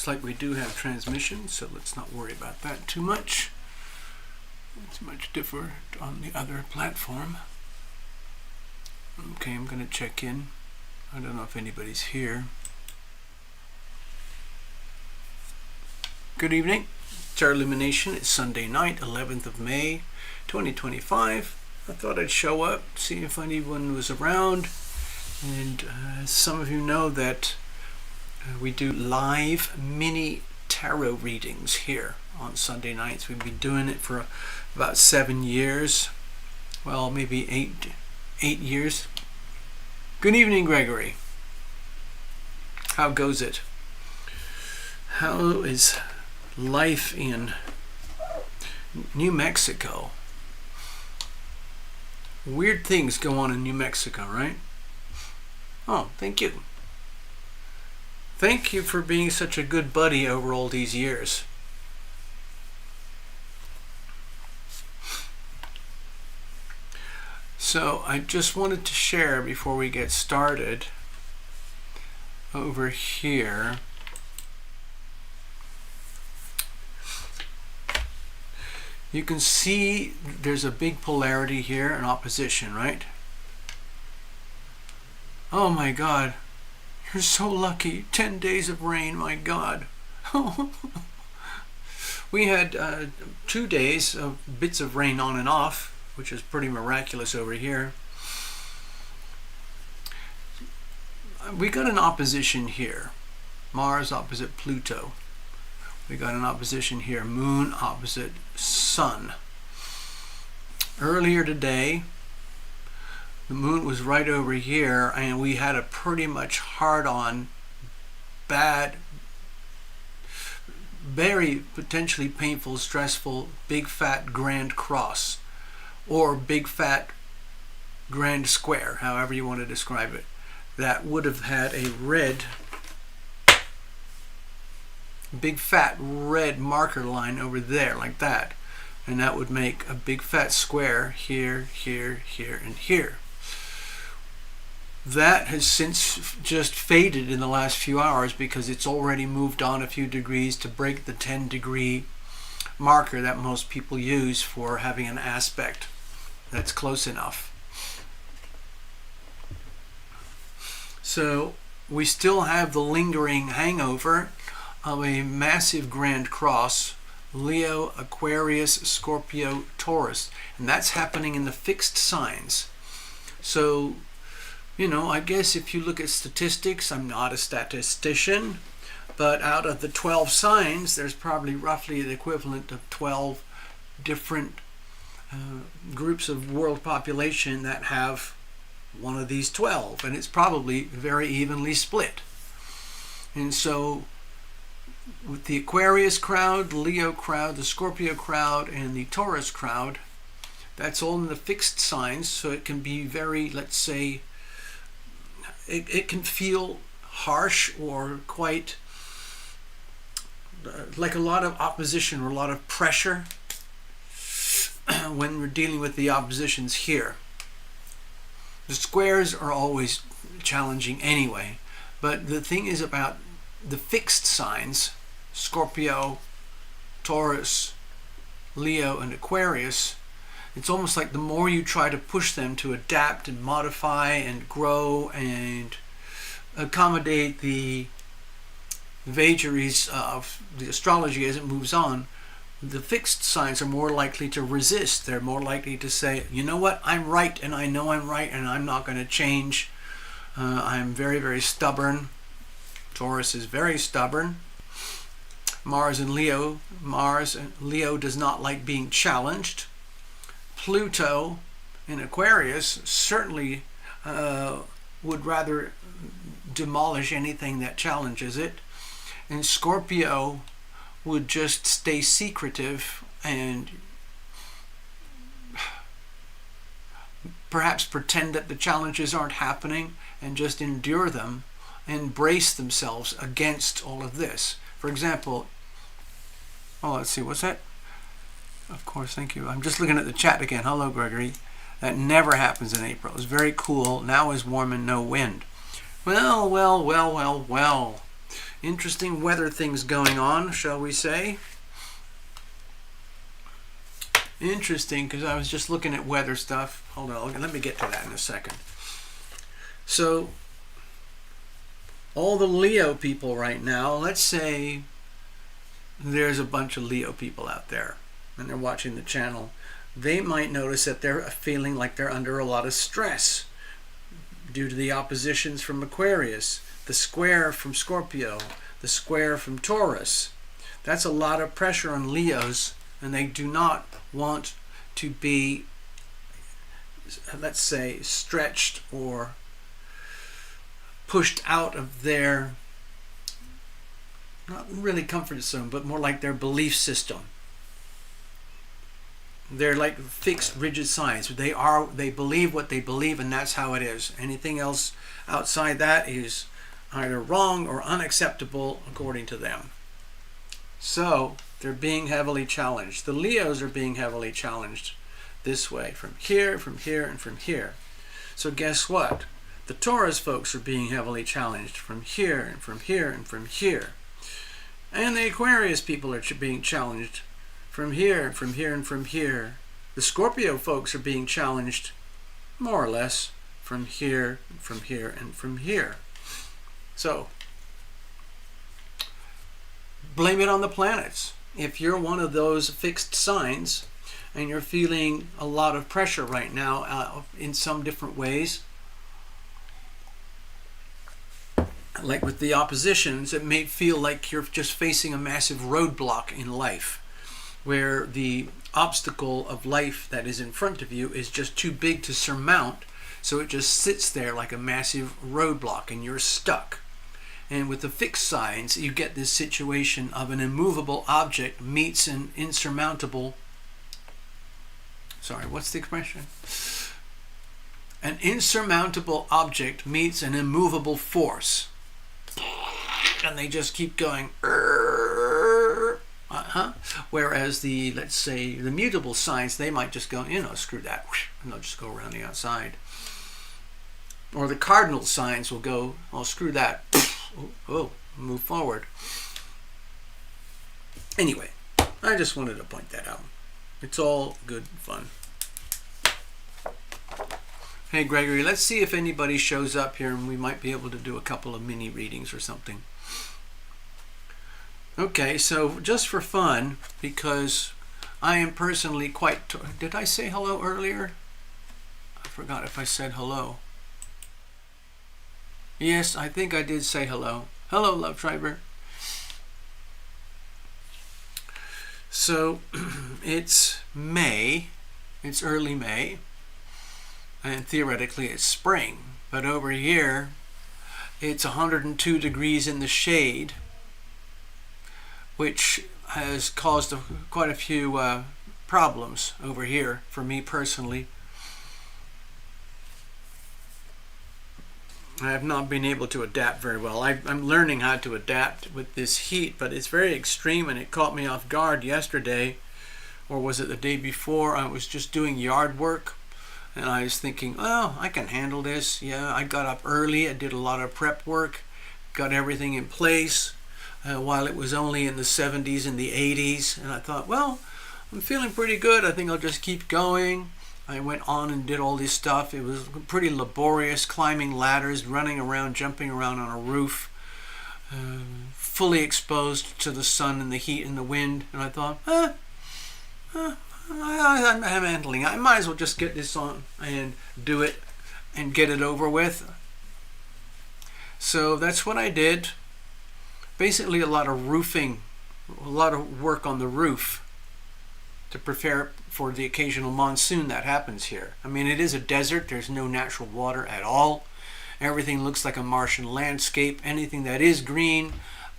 Like we do have transmission, so let's not worry about that too much. It's much different on the other platform. Okay, I'm going to check in. I don't know if anybody's here. Good evening. TarotLumination. It's Sunday night, 11th of May, 2025. I thought I'd show up, see if anyone was around. And some of you know that we do live mini tarot readings here on Sunday nights. We've been doing it for about 7 years. Well, maybe eight years. Good evening, Gregory. How goes it? How is life in New Mexico? Weird things go on in New Mexico, right? Oh, thank you. Thank you for being such a good buddy over all these years. So I just wanted to share before we get started over here. You can see there's a big polarity here, an opposition, right? Oh my God. You're so lucky. 10 days of rain, my God. We had 2 days of bits of rain on and off, which is pretty miraculous over here. We got an opposition here. Mars opposite Pluto. We got an opposition here, Moon opposite Sun. Earlier today, the Moon was right over here, and we had a pretty much hard-on, bad, very potentially painful, stressful, big fat grand cross, or big fat grand square, however you want to describe it, that would have had a red, big fat red marker line over there like that, and that would make a big fat square here, here, here, and here. That has since just faded in the last few hours because it's already moved on a few degrees to break the 10-degree marker that most people use for having an aspect that's close enough. So we still have the lingering hangover of a massive grand cross, Leo, Aquarius, Scorpio, Taurus, and that's happening in the fixed signs. So, you know, I guess if you look at statistics, I'm not a statistician, but out of the 12 signs, there's probably roughly the equivalent of 12 different groups of world population that have one of these 12, and it's probably very evenly split. And so with the Aquarius crowd, the Leo crowd, the Scorpio crowd, and the Taurus crowd, that's all in the fixed signs, so it can be very, let's say, it can feel harsh or quite like a lot of opposition or a lot of pressure when we're dealing with the oppositions here. The squares are always challenging anyway, but the thing is about the fixed signs, Scorpio, Taurus, Leo, and Aquarius, it's almost like the more you try to push them to adapt and modify and grow and accommodate the vagaries of the astrology as it moves on, the fixed signs are more likely to resist. They're more likely to say, you know what, I'm right, and I know I'm right, and I'm not going to change. I'm very, very stubborn. Taurus is very stubborn. Mars and Leo does not like being challenged. Pluto in Aquarius certainly would rather demolish anything that challenges it. And Scorpio would just stay secretive and perhaps pretend that the challenges aren't happening and just endure them and brace themselves against all of this. For example, let's see, what's that? Of course, thank you. I'm just looking at the chat again. Hello, Gregory. That never happens in April. It's very cool. Now is warm and no wind. Well. Interesting weather things going on, shall we say. Interesting, because I was just looking at weather stuff. Hold on, let me get to that in a second. So, all the Leo people right now, let's say there's a bunch of Leo people out there and they're watching the channel. They might notice that they're feeling like they're under a lot of stress due to the oppositions from Aquarius, the square from Scorpio, the square from Taurus. That's a lot of pressure on Leos, and they do not want to be, let's say, stretched or pushed out of their, not really comfort zone, but more like their belief system. They're like fixed, rigid signs. They believe what they believe, and that's how it is. Anything else outside that is either wrong or unacceptable according to them. So they're being heavily challenged. The Leos are being heavily challenged this way, from here, and from here. So guess what? The Taurus folks are being heavily challenged from here, and from here, and from here. And the Aquarius people are being challenged from here, and from here, and from here. The Scorpio folks are being challenged more or less from here, and from here. So, blame it on the planets. If you're one of those fixed signs and you're feeling a lot of pressure right now in some different ways, like with the oppositions, it may feel like you're just facing a massive roadblock in life, where the obstacle of life that is in front of you is just too big to surmount, so it just sits there like a massive roadblock and you're stuck. And with the fixed signs, you get this situation of an immovable object meets an insurmountable, what's the expression? An insurmountable object meets an immovable force. And they just keep going, whereas the, let's say, the mutable signs, they might just go, screw that, and they'll just go around the outside. Or the cardinal signs will go, oh, screw that, move forward. Anyway, I just wanted to point that out. It's all good fun. Hey Gregory, let's see if anybody shows up here and we might be able to do a couple of mini readings or something. Okay, so just for fun, because I am personally quite... Did I say hello earlier? I forgot if I said hello. Yes, I think I did say hello. Hello, Love Triber. So, it's May. It's early May. And theoretically it's spring. But over here, it's 102 degrees in the shade, which has caused quite a few problems over here for me personally. I have not been able to adapt very well. I'm learning how to adapt with this heat, but it's very extreme and it caught me off guard yesterday, or was it the day before? I was just doing yard work and I was thinking, oh, I can handle this. Yeah, I got up early, I did a lot of prep work, got everything in place while it was only in the 70s and the 80s, and I thought, well, I'm feeling pretty good. I think I'll just keep going. I went on and did all this stuff. It was pretty laborious, climbing ladders, running around, jumping around on a roof, fully exposed to the sun and the heat and the wind. And I thought, I'm handling. I might as well just get this on and do it and get it over with. So that's what I did. Basically a lot of roofing, a lot of work on the roof to prepare for the occasional monsoon that happens here. I mean, it is a desert. There's no natural water at all. Everything looks like a Martian landscape. Anything that is green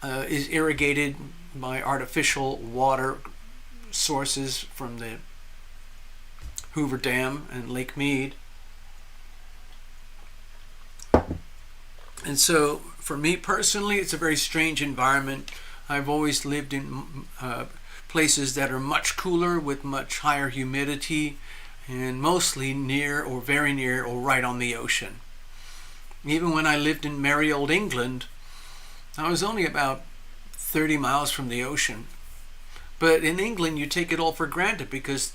is irrigated by artificial water sources from the Hoover Dam and Lake Mead. And so for me personally, it's a very strange environment. I've always lived in places that are much cooler with much higher humidity and mostly near or very near or right on the ocean. Even when I lived in merry old England, I was only about 30 miles from the ocean. But in England, you take it all for granted because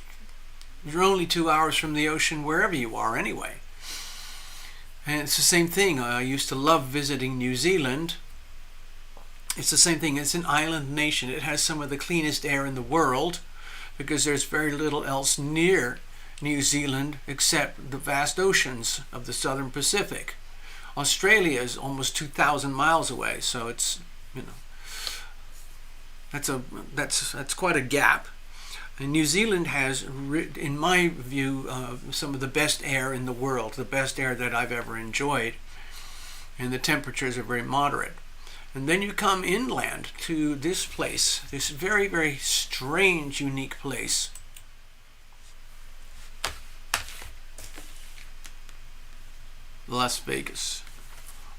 you're only 2 hours from the ocean wherever you are anyway. And it's the same thing. I used to love visiting New Zealand. It's the same thing. It's an island nation. It has some of the cleanest air in the world because there's very little else near New Zealand except the vast oceans of the southern Pacific. Australia is almost 2,000 miles away, so it's, that's quite a gap. And New Zealand has, in my view, some of the best air in the world, the best air that I've ever enjoyed, and the temperatures are very moderate. And then you come inland to this place, this very, very strange, unique place. Las Vegas.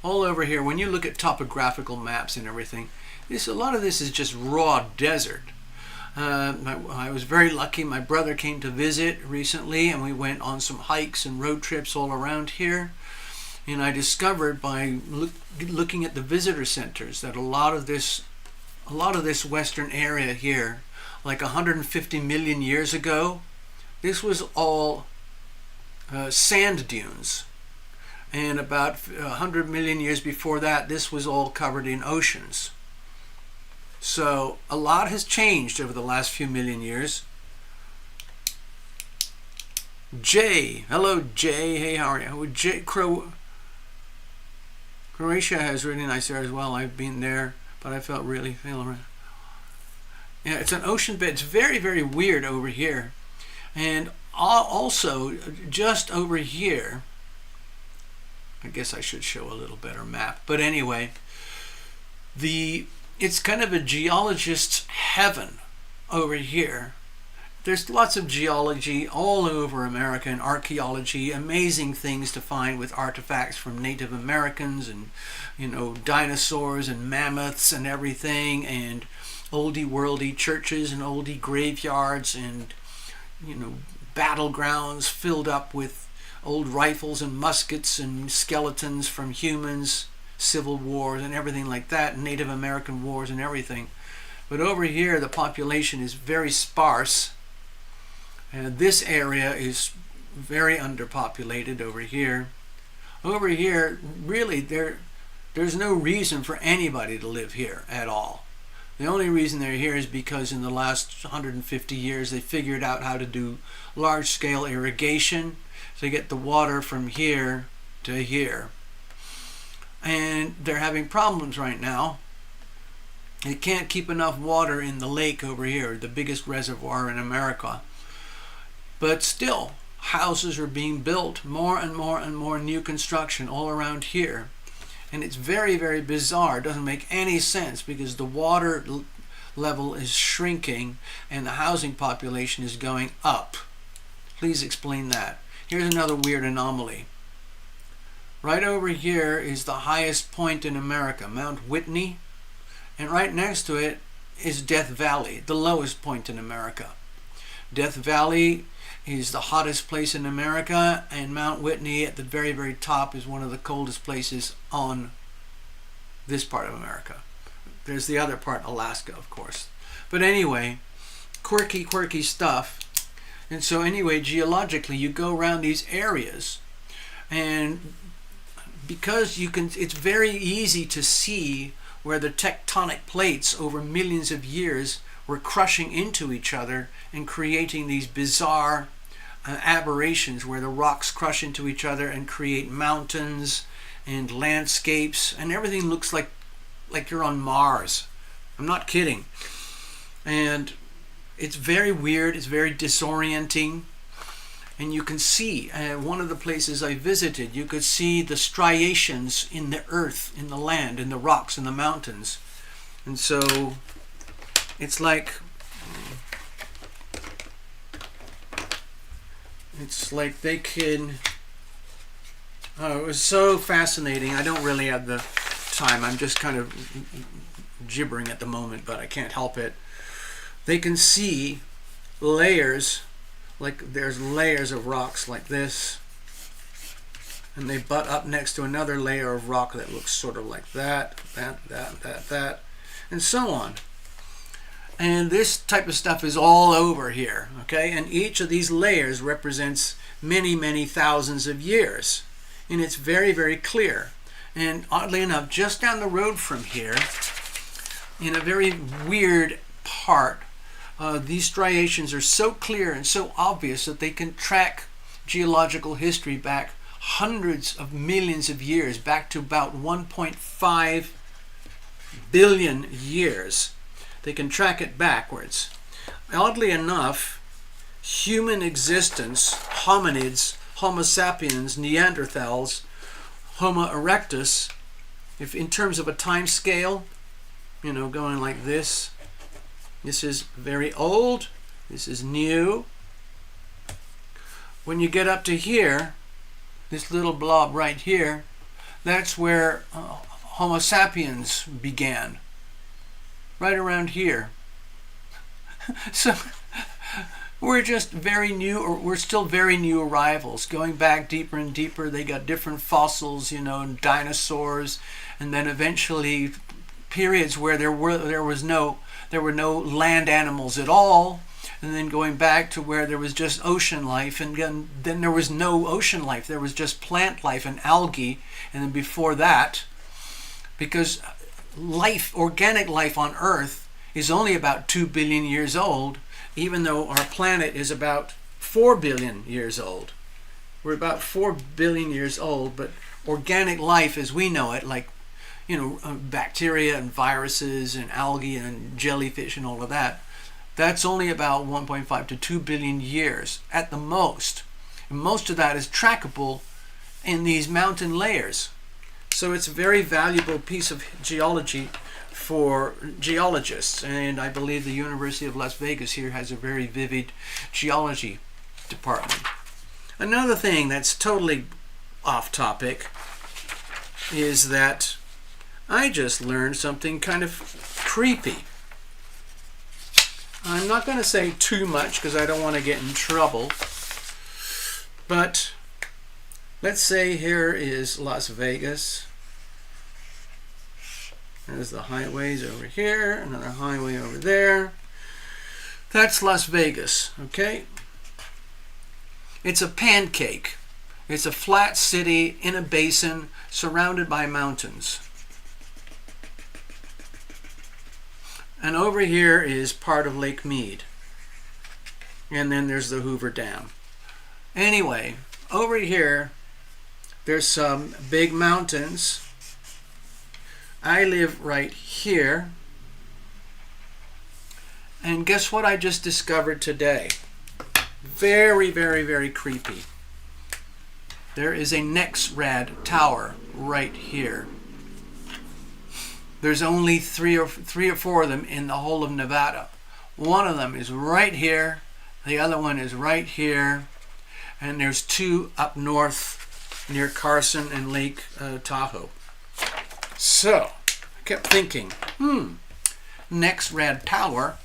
All over here, when you look at topographical maps and everything, a lot of this is just raw desert. I was very lucky. My brother came to visit recently and we went on some hikes and road trips all around here. And I discovered by looking at the visitor centers that a lot of this western area here, like 150 million years ago, this was all sand dunes. And about 100 million years before that, this was all covered in oceans. So a lot has changed over the last few million years. Jay, hello Jay, hey, how are you? Jay Crow. Croatia has really nice air as well. I've been there, but I felt really around. Yeah, it's an ocean bed. It's very, very weird over here. And also, just over here, I guess I should show a little better map. But anyway, it's kind of a geologist's heaven over here. There's lots of geology all over America and archaeology, amazing things to find with artifacts from Native Americans and, dinosaurs and mammoths and everything, and oldie-worldy churches and oldie graveyards and, battlegrounds filled up with old rifles and muskets and skeletons from humans, civil wars and everything like that, Native American wars and everything. But over here, the population is very sparse. And this area is very underpopulated over here. Over here, really, there's no reason for anybody to live here at all. The only reason they're here is because in the last 150 years they figured out how to do large-scale irrigation to get the water from here to here. And they're having problems right now. They can't keep enough water in the lake over here, the biggest reservoir in America. But still, houses are being built, more and more and more new construction all around here. And it's very, very bizarre. It doesn't make any sense because the water level is shrinking and the housing population is going up. Please explain that. Here's another weird anomaly. Right over here is the highest point in America, Mount Whitney. And right next to it is Death Valley, the lowest point in America. Death Valley is the hottest place in America, and Mount Whitney at the very, very top is one of the coldest places on this part of America. There's the other part, Alaska, of course. But anyway, quirky stuff. And so anyway, geologically, you go around these areas, and because it's very easy to see where the tectonic plates over millions of years were crushing into each other and creating these bizarre aberrations where the rocks crush into each other and create mountains and landscapes, and everything looks like you're on Mars. I'm not kidding. And it's very weird, it's very disorienting. And you can see, one of the places I visited, you could see the striations in the earth, in the land, in the rocks, in the mountains. And so it's like they can, it was so fascinating. I don't really have the time. I'm just kind of gibbering at the moment, but I can't help it. They can see layers, like there's layers of rocks like this, and they butt up next to another layer of rock that looks sort of like that, and so on. And this type of stuff is all over here, okay? And each of these layers represents many, many thousands of years. And it's very, very clear. And oddly enough, just down the road from here, in a very weird part, these striations are so clear and so obvious that they can track geological history back hundreds of millions of years, back to about 1.5 billion years. They can track it backwards. Oddly enough, human existence, hominids, Homo sapiens, Neanderthals, Homo erectus, if in terms of a time scale, going like this is very old, this is new. When you get up to here, this little blob right here, that's where Homo sapiens began. Right around here. So we're just very new, or we're still very new arrivals, going back deeper and deeper. They got different fossils, and dinosaurs, and then eventually periods where there were no land animals at all, and then going back to where there was just ocean life, and then there was no ocean life. There was just plant life and algae, and then before that, because organic life on Earth is only about 2 billion years old, even though our planet is about 4 billion years old. We're about 4 billion years old, but organic life as we know it, like, bacteria and viruses and algae and jellyfish and all of that, that's only about 1.5 to 2 billion years at the most. And most of that is trackable in these mountain layers. So it's a very valuable piece of geology for geologists. And I believe the University of Las Vegas here has a very vivid geology department. Another thing that's totally off topic is that I just learned something kind of creepy. I'm not going to say too much because I don't want to get in trouble. But let's say here is Las Vegas. There's the highways over here, another highway over there. That's Las Vegas, okay? It's a pancake. It's a flat city in a basin surrounded by mountains. And over here is part of Lake Mead. And then there's the Hoover Dam. Anyway, over here, there's some big mountains. I live right here. And guess what I just discovered today? Very, very, very creepy. There is a Nexrad tower right here. There's only three or four of them in the whole of Nevada. One of them is right here. The other one is right here. And there's two up north near Carson and Lake Tahoe. So, I kept thinking, Nexrad tower.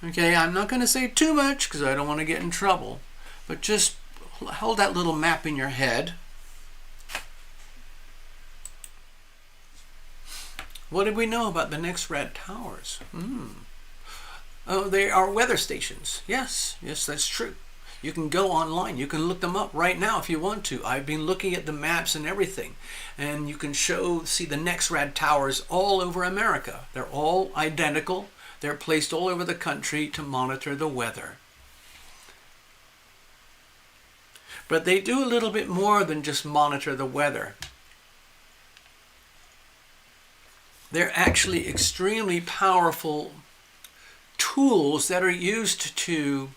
Okay, I'm not going to say too much because I don't want to get in trouble. But just hold that little map in your head. What did we know about the Nexrad towers? Oh, they are weather stations. Yes, that's true. You can go online. You can look them up right now if you want to. I've been looking at the maps and everything. And you can see the Nexrad towers all over America. They're all identical. They're placed all over the country to monitor the weather. But they do a little bit more than just monitor the weather. They're actually extremely powerful tools that are used to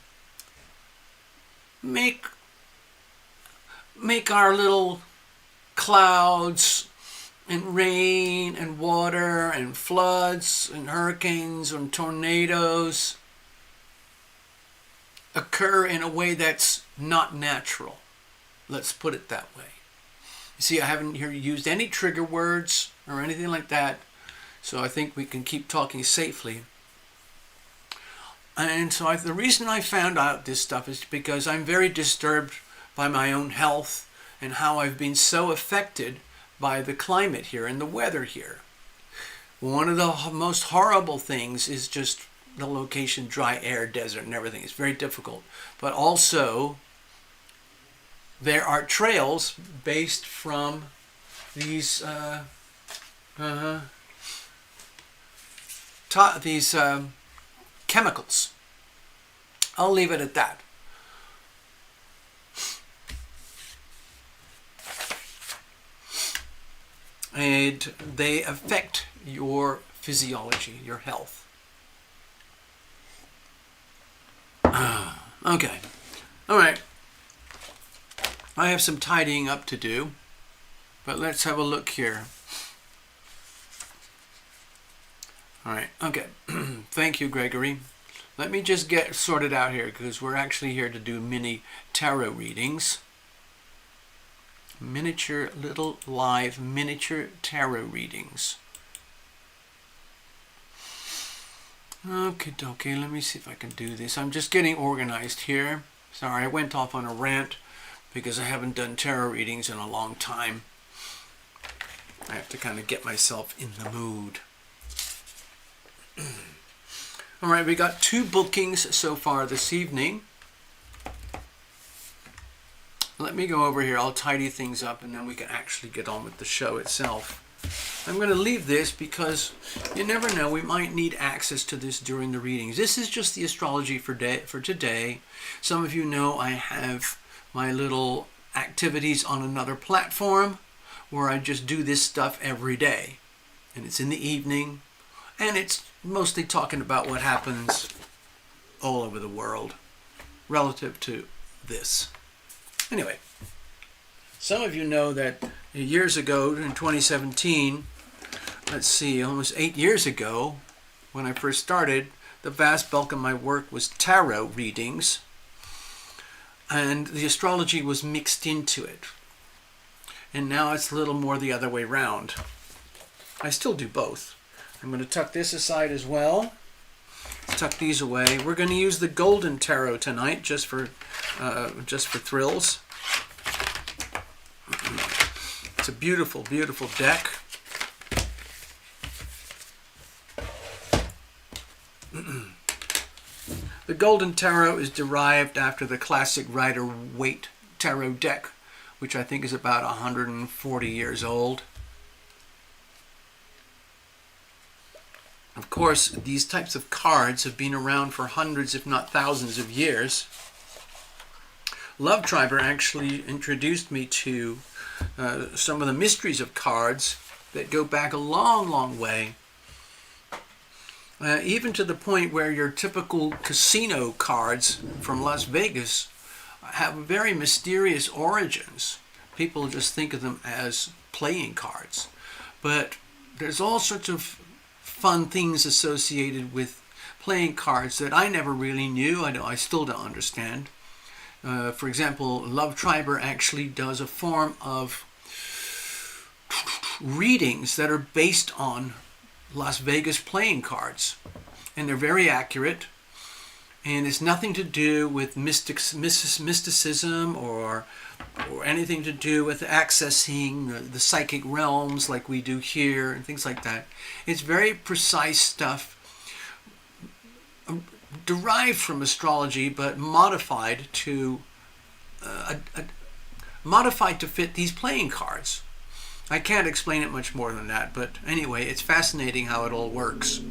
make our little clouds and rain and water and floods and hurricanes and tornadoes occur in a way that's not natural. Let's put it that way. You see, I haven't here used any trigger words or anything like that, so I think we can keep talking safely. And so the reason I found out this stuff is because I'm very disturbed by my own health and how I've been so affected by the climate here and the weather here. One of the most horrible things is just the location, dry air, desert and everything. It's very difficult. But also, there are trails based from these chemicals. I'll leave it at that. And they affect your physiology, your health. Okay. All right. I have some tidying up to do, but let's have a look here. All right. Okay. Thank you, Gregory. Let me just get sorted out here because we're actually here to do mini tarot readings. Little live miniature tarot readings. Okay, let me see if I can do this. I'm just getting organized here. Sorry, I went off on a rant because I haven't done tarot readings in a long time. I have to kind of get myself in the mood. All right, we got 2 bookings so far this evening. Let me go over here. I'll tidy things up and then we can actually get on with the show itself. I'm going to leave this because you never know. We might need access to this during the readings. This is just the astrology for today. Some of you know I have my little activities on another platform where I just do this stuff every day. And it's in the evening, and it's mostly talking about what happens all over the world relative to this. Anyway, some of you know that years ago in 2017, let's see, almost 8 years ago, when I first started, the vast bulk of my work was tarot readings, and the astrology was mixed into it. And now it's a little more the other way around. I still do both. I'm going to tuck this aside as well. Tuck these away. We're going to use the Golden Tarot tonight, just for thrills. It's a beautiful, beautiful deck. The Golden Tarot is derived after the classic Rider-Waite Tarot deck, which I think is about 140 years old. Of course, these types of cards have been around for hundreds, if not thousands of years. Love Triber actually introduced me to some of the mysteries of cards that go back a long, long way. Even to the point where your typical casino cards from Las Vegas have very mysterious origins. People just think of them as playing cards. But there's all sorts of fun things associated with playing cards that I never really knew. I still don't understand. For example, Love Triber actually does a form of readings that are based on Las Vegas playing cards. And they're very accurate. And it's nothing to do with mysticism or anything to do with accessing the psychic realms like we do here and things like that. It's very precise stuff derived from astrology, but modified to fit these playing cards. I can't explain it much more than that, but anyway, it's fascinating how it all works.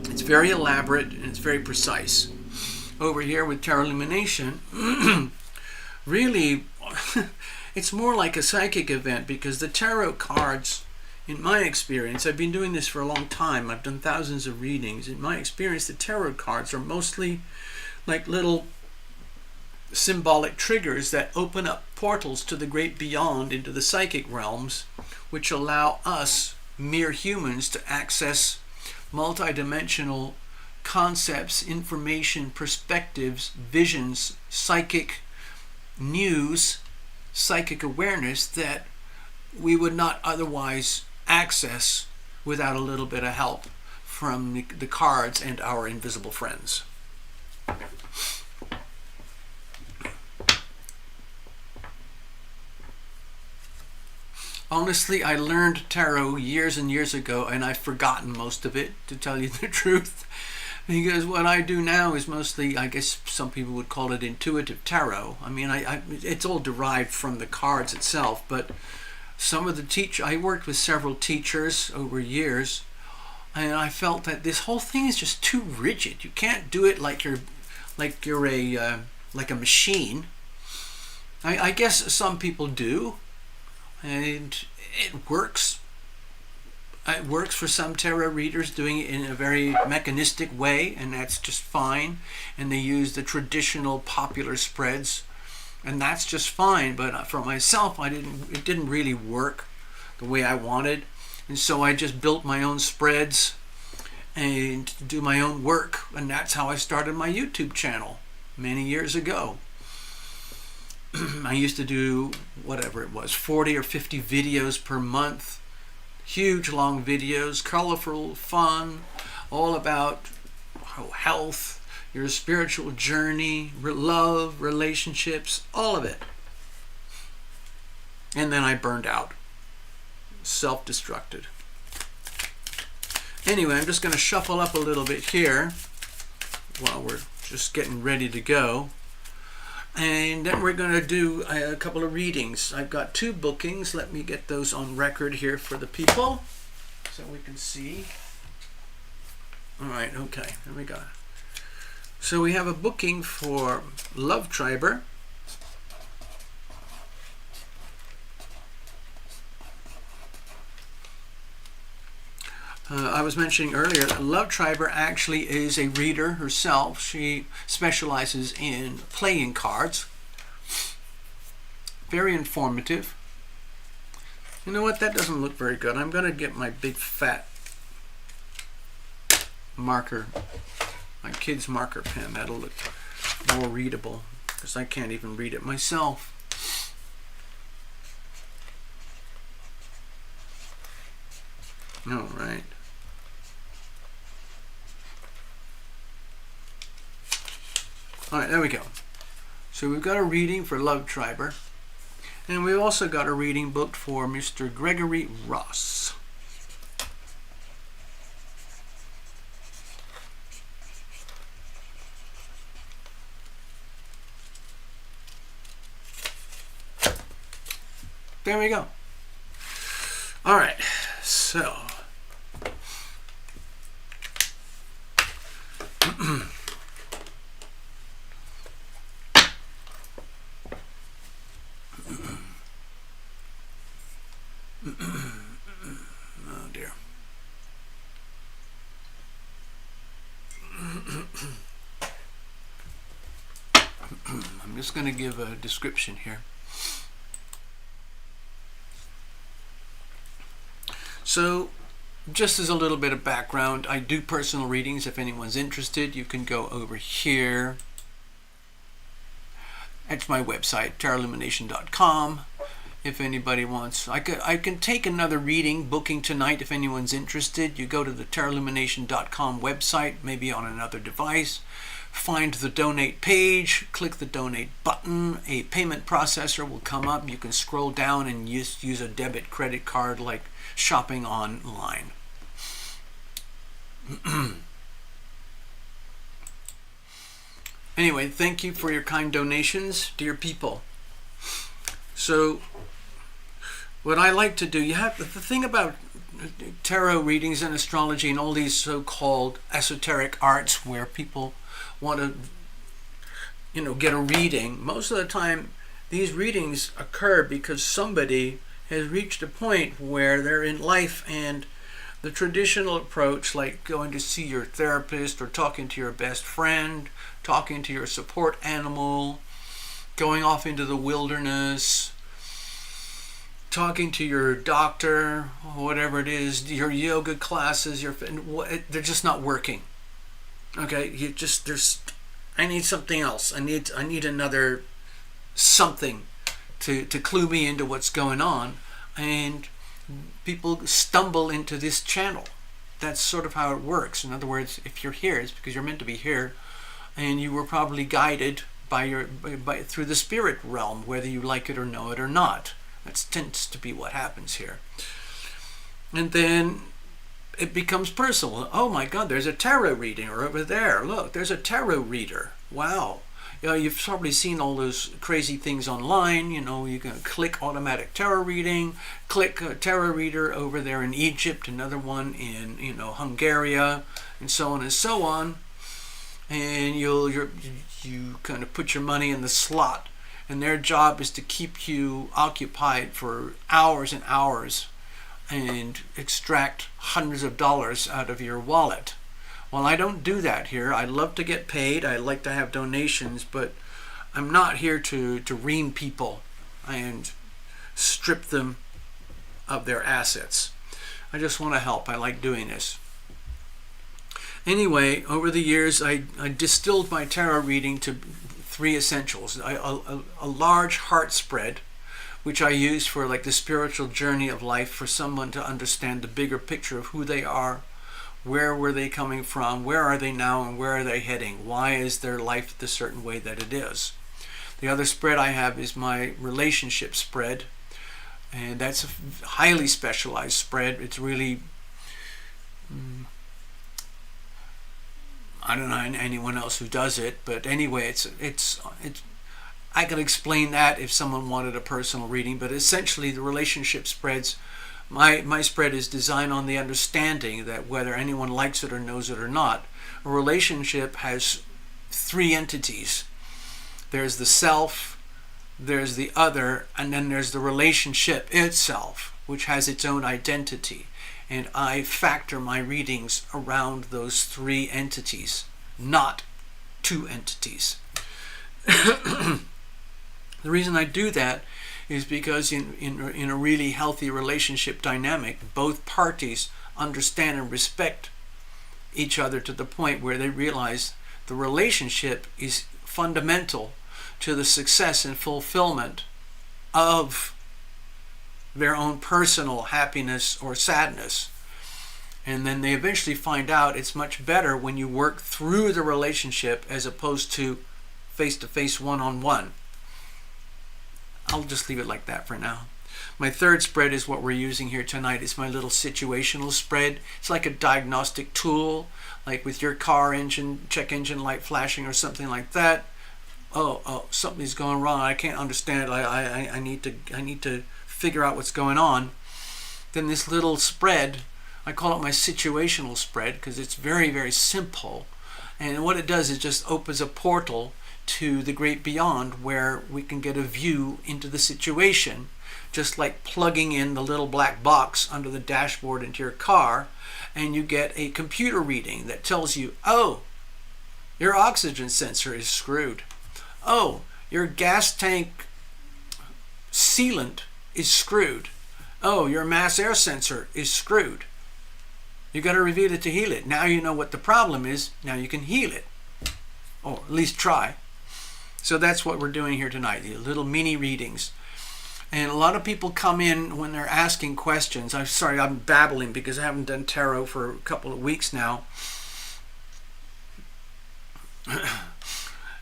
It's very elaborate and it's very precise. Over here with TarotLumination, really, it's more like a psychic event, because the tarot cards, in my experience, I've been doing this for a long time, I've done thousands of readings. In my experience, the tarot cards are mostly like little symbolic triggers that open up portals to the great beyond, into the psychic realms, which allow us, mere humans, to access multidimensional concepts, information, perspectives, visions, psychic news, psychic awareness that we would not otherwise access without a little bit of help from the cards and our invisible friends. Honestly, I learned tarot years and years ago, and I've forgotten most of it, to tell you the truth. Because what I do now is mostly, I guess some people would call it intuitive tarot. I mean, it's all derived from the cards itself, but some of the I worked with several teachers over years, and I felt that this whole thing is just too rigid. You can't do it like you're a machine. I guess some people do, and it works. It works for some tarot readers, doing it in a very mechanistic way, and that's just fine. And they use the traditional popular spreads, and that's just fine. But for myself, it didn't really work the way I wanted, and so I just built my own spreads and do my own work, and that's how I started my YouTube channel many years ago. I used to do whatever it was, 40 or 50 videos per month. Huge long videos, colorful, fun, all about health, your spiritual journey, love, relationships, all of it. And then I burned out, self-destructed. Anyway, I'm just going to shuffle up a little bit here while we're just getting ready to go. And then we're going to do a couple of readings. I've got 2 bookings. Let me get those on record here for the people so we can see. All right, okay, there we go. So we have a booking for Love Triber. I was mentioning earlier that Love Triber actually is a reader herself. She specializes in playing cards. Very informative. You know what? That doesn't look very good. I'm going to get my big fat marker, my kid's marker pen. That'll look more readable because I can't even read it myself. All right. All right, there we go. So we've got a reading for Love Triber, and we've also got a reading booked for Mr. Gregory Ross. There we go. All right, so oh dear. I'm just going to give a description here. So, just as a little bit of background, I do personal readings. If anyone's interested, you can go over here. It's my website, TarotLumination.com. If anybody wants, I can take another reading, booking tonight. If anyone's interested, you go to the TarotLumination.com website, maybe on another device. Find the donate page, click the donate button. A payment processor will come up. You can scroll down and use a debit credit card like shopping online. Anyway, thank you for your kind donations, dear people. So, what I like to do, you have the thing about tarot readings and astrology and all these so-called esoteric arts where people want to, get a reading. Most of the time, these readings occur because somebody has reached a point where they're in life, and the traditional approach, like going to see your therapist or talking to your best friend, talking to your support animal, going off into the wilderness, talking to your doctor, whatever it is, your yoga classes, they're just not working. Okay, I need something else. I need another something to clue me into what's going on, and people stumble into this channel. That's sort of how it works. In other words, if you're here, it's because you're meant to be here, and you were probably guided by through the spirit realm, whether you like it or know it or not. That tends to be what happens here. And then it becomes personal. Oh my God, there's a tarot reading, or over there, look, there's a tarot reader. Wow. You've probably seen all those crazy things online. You can click automatic tarot reading, click a tarot reader over there in Egypt, another one in Hungary, and so on and so on. And you kind of put your money in the slot, and their job is to keep you occupied for hours and hours and extract hundreds of dollars out of your wallet. Well, I don't do that here. I love to get paid. I like to have donations, but I'm not here to ream people and strip them of their assets. I just want to help. I like doing this. Anyway, over the years, I distilled my tarot reading to 3 essentials. A large heart spread, which I use for like the spiritual journey of life, for someone to understand the bigger picture of who they are. Where were they coming from? Where are they now? And where are they heading? Why is their life the certain way that it is? The other spread I have is my relationship spread. And that's a highly specialized spread. It's really, I don't know anyone else who does it. But anyway, it's I could explain that if someone wanted a personal reading. But essentially, the relationship spreads, My spread is designed on the understanding that whether anyone likes it or knows it or not, a relationship has 3 entities. There's the self, there's the other, and then there's the relationship itself, which has its own identity. and I factor my readings around those three entities, not two entities. The reason I do that is because in a really healthy relationship dynamic, both parties understand and respect each other to the point where they realize the relationship is fundamental to the success and fulfillment of their own personal happiness or sadness. And then they eventually find out it's much better when you work through the relationship as opposed to face-to-face, one-on-one. I'll just leave it like that for now. My third spread is what we're using here tonight. It's my little situational spread. It's like a diagnostic tool, like with your car engine, check engine light flashing or something like that. Oh, something's going wrong. I can't understand it. I need to figure out what's going on. Then this little spread, I call it my situational spread because it's very, very simple. And what it does is just opens a portal to the great beyond where we can get a view into the situation, just like plugging in the little black box under the dashboard into your car, and you get a computer reading that tells you, oh, your oxygen sensor is screwed. Oh, your gas tank sealant is screwed. Oh, your mass air sensor is screwed. You got to reveal it to heal it. Now you know what the problem is. Now you can heal it, or at least try. So that's what we're doing here tonight, the little mini readings. And a lot of people come in when they're asking questions. I'm sorry, I'm babbling because I haven't done tarot for a couple of weeks now.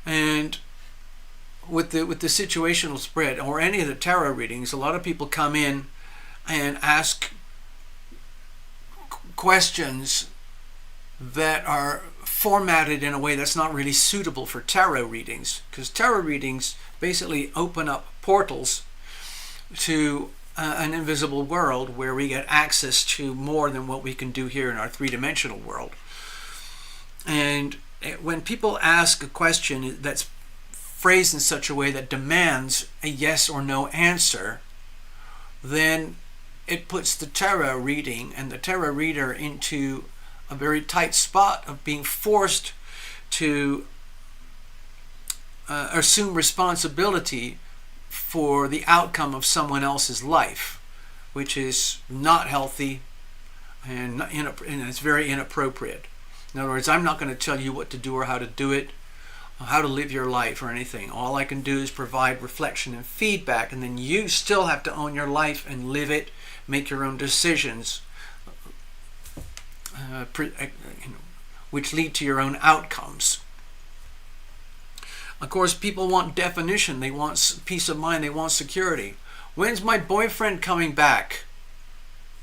And with the situational spread or any of the tarot readings, a lot of people come in and ask questions that are formatted in a way that's not really suitable for tarot readings, because tarot readings basically open up portals to an invisible world where we get access to more than what we can do here in our three-dimensional world. And when people ask a question that's phrased in such a way that demands a yes or no answer, then it puts the tarot reading and the tarot reader into a very tight spot of being forced to assume responsibility for the outcome of someone else's life, which is not healthy and it's very inappropriate. In other words, I'm not going to tell you what to do or how to do it, or how to live your life or anything. All I can do is provide reflection and feedback, and then you still have to own your life and live it, make your own decisions, which lead to your own outcomes. Of course, people want definition. They want peace of mind. They want security. When's my boyfriend coming back?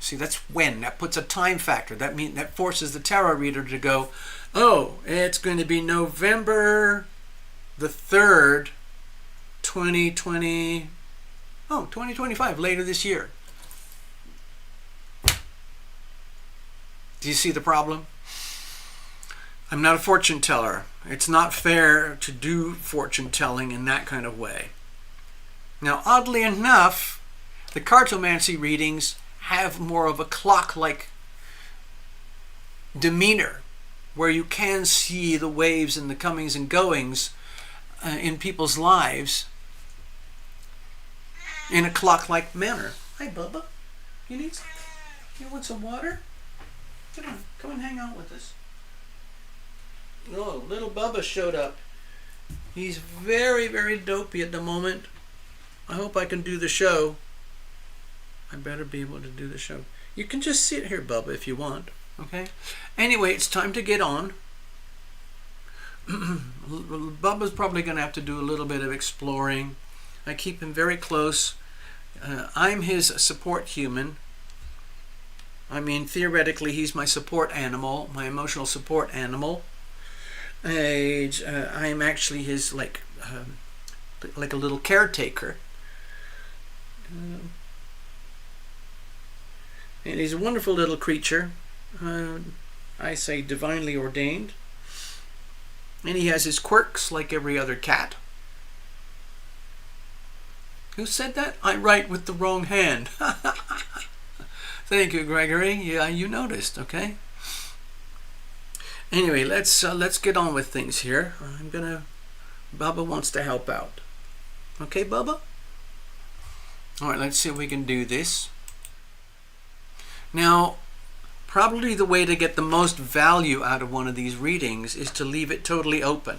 See, that's when. That puts a time factor. That forces the tarot reader to go, oh, it's going to be November the 3rd, 2025, later this year. Do you see the problem? I'm not a fortune teller. It's not fair to do fortune telling in that kind of way. Now, oddly enough, the cartomancy readings have more of a clock-like demeanor, where you can see the waves and the comings and goings in people's lives in a clock-like manner. Hi, Bubba. You want some water? Come and hang out with us. Oh, little Bubba showed up. He's very, very dopey at the moment. I hope I can do the show. I better be able to do the show. You can just sit here, Bubba, if you want. Okay? Anyway, it's time to get on. Bubba's probably going to have to do a little bit of exploring. I keep him very close. I'm his support human. I mean, theoretically, he's my support animal, my emotional support animal. I'm actually his, like a little caretaker. And he's a wonderful little creature. I say divinely ordained. And he has his quirks like every other cat. Who said that? I write with the wrong hand. Thank you, Gregory. Yeah, you noticed, okay? Anyway, let's get on with things here. Bubba wants to help out. Okay, Bubba? All right, let's see if we can do this. Now, probably the way to get the most value out of one of these readings is to leave it totally open.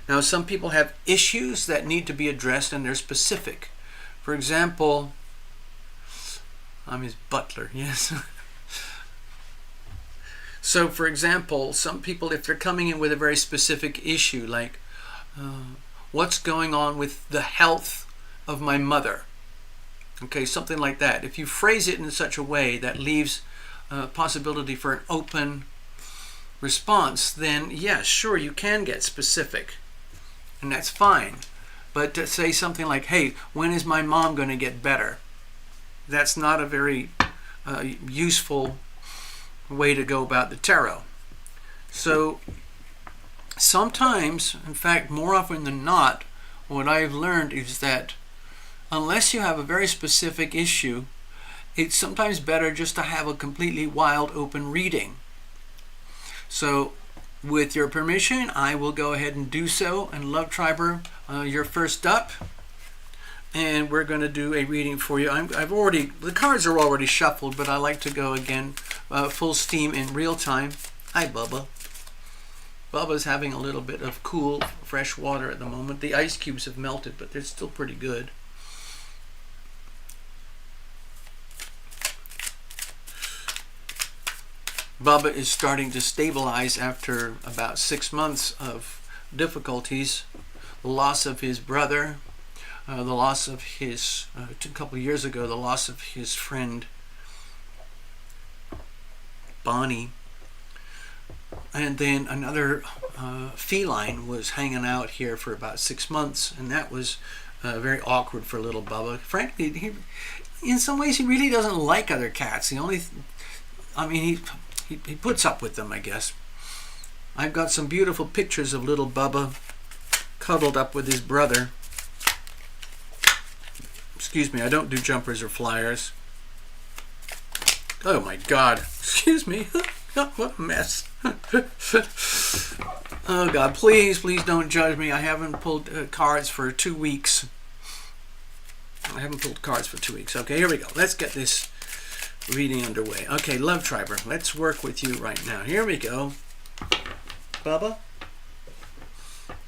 Now, some people have issues that need to be addressed and they're specific. For example, I'm his butler, yes. So, for example, some people, if they're coming in with a very specific issue, like what's going on with the health of my mother, okay, something like that. If you phrase it in such a way that leaves possibility for an open response, then yes, sure, you can get specific, and that's fine. But to say something like, hey, when is my mom going to get better? That's not a very useful way to go about the tarot. So sometimes, in fact, more often than not, what I've learned is that unless you have a very specific issue, it's sometimes better just to have a completely wild open reading. So with your permission, I will go ahead and do so. And Love Triber, you're first up. And we're going to do a reading for you. The cards are already shuffled, but I like to go again full steam in real time. Hi, Bubba. Bubba's having a little bit of cool, fresh water at the moment. The ice cubes have melted, but they're still pretty good. Bubba is starting to stabilize after about 6 months of difficulties. The loss of his brother, the loss of his, a couple of years ago, the loss of his friend Bonnie, and then another feline was hanging out here for about 6 months, and that was very awkward for little Bubba. Frankly, in some ways he really doesn't like other cats. He puts up with them, I guess. I've got some beautiful pictures of little Bubba cuddled up with his brother. Excuse me, I don't do jumpers or flyers. Oh my God, excuse me. What a mess. Oh God, please don't judge me. I haven't pulled cards for 2 weeks. Okay, here we go. Let's get this reading underway. Okay, Love Triber, let's work with you right now. Here we go. Bubba,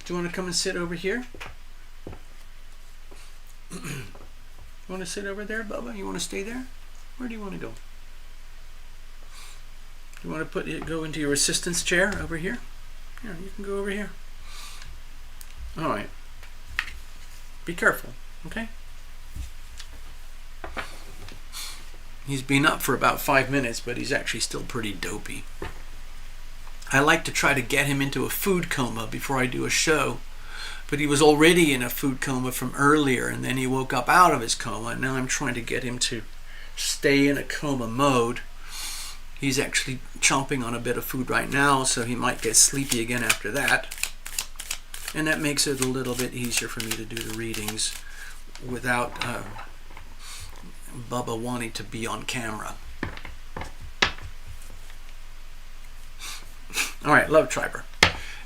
do you want to come and sit over here? You want to sit over there, Bubba? You want to stay there? Where do you want to go? You want to go into your assistant's chair over here? Yeah, you can go over here. All right. Be careful, okay? He's been up for about 5 minutes, but he's actually still pretty dopey. I like to try to get him into a food coma before I do a show, but he was already in a food coma from earlier, and then he woke up out of his coma, and now I'm trying to get him to stay in a coma mode. He's actually chomping on a bit of food right now, so he might get sleepy again after that. And that makes it a little bit easier for me to do the readings without Bubba wanting to be on camera. All right, Love Triber.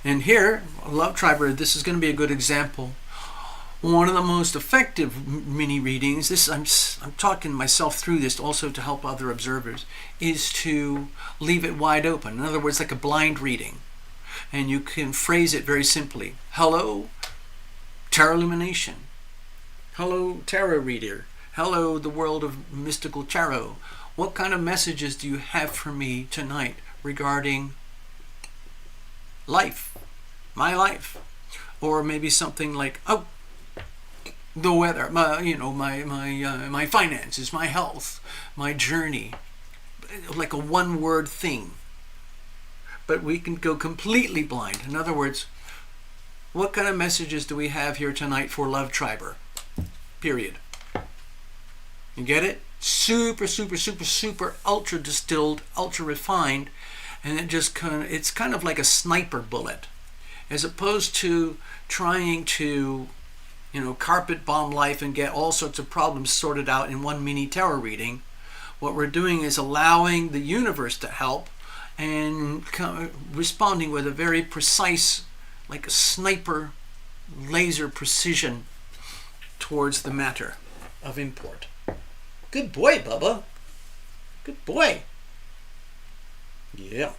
And here, Love Triber, this is going to be a good example. One of the most effective mini readings, I'm talking myself through this also to help other observers, is to leave it wide open. In other words, like a blind reading. And you can phrase it very simply. Hello, TarotLumination. Hello, tarot reader. Hello, the world of mystical tarot. What kind of messages do you have for me tonight regarding life, my life? Or maybe something like, oh, the weather, my finances, my health, my journey, like a one-word thing. But we can go completely blind. In other words, what kind of messages do we have here tonight for Love Triber? Period. You get it? Super, super, super, super ultra distilled, ultra refined, and it's kind of like a sniper bullet, as opposed to trying to carpet bomb life and get all sorts of problems sorted out in one mini tarot reading. What we're doing is allowing the universe to help and responding with a very precise, like a sniper laser precision towards the matter of import. Good boy, Bubba. Good boy. Yeah.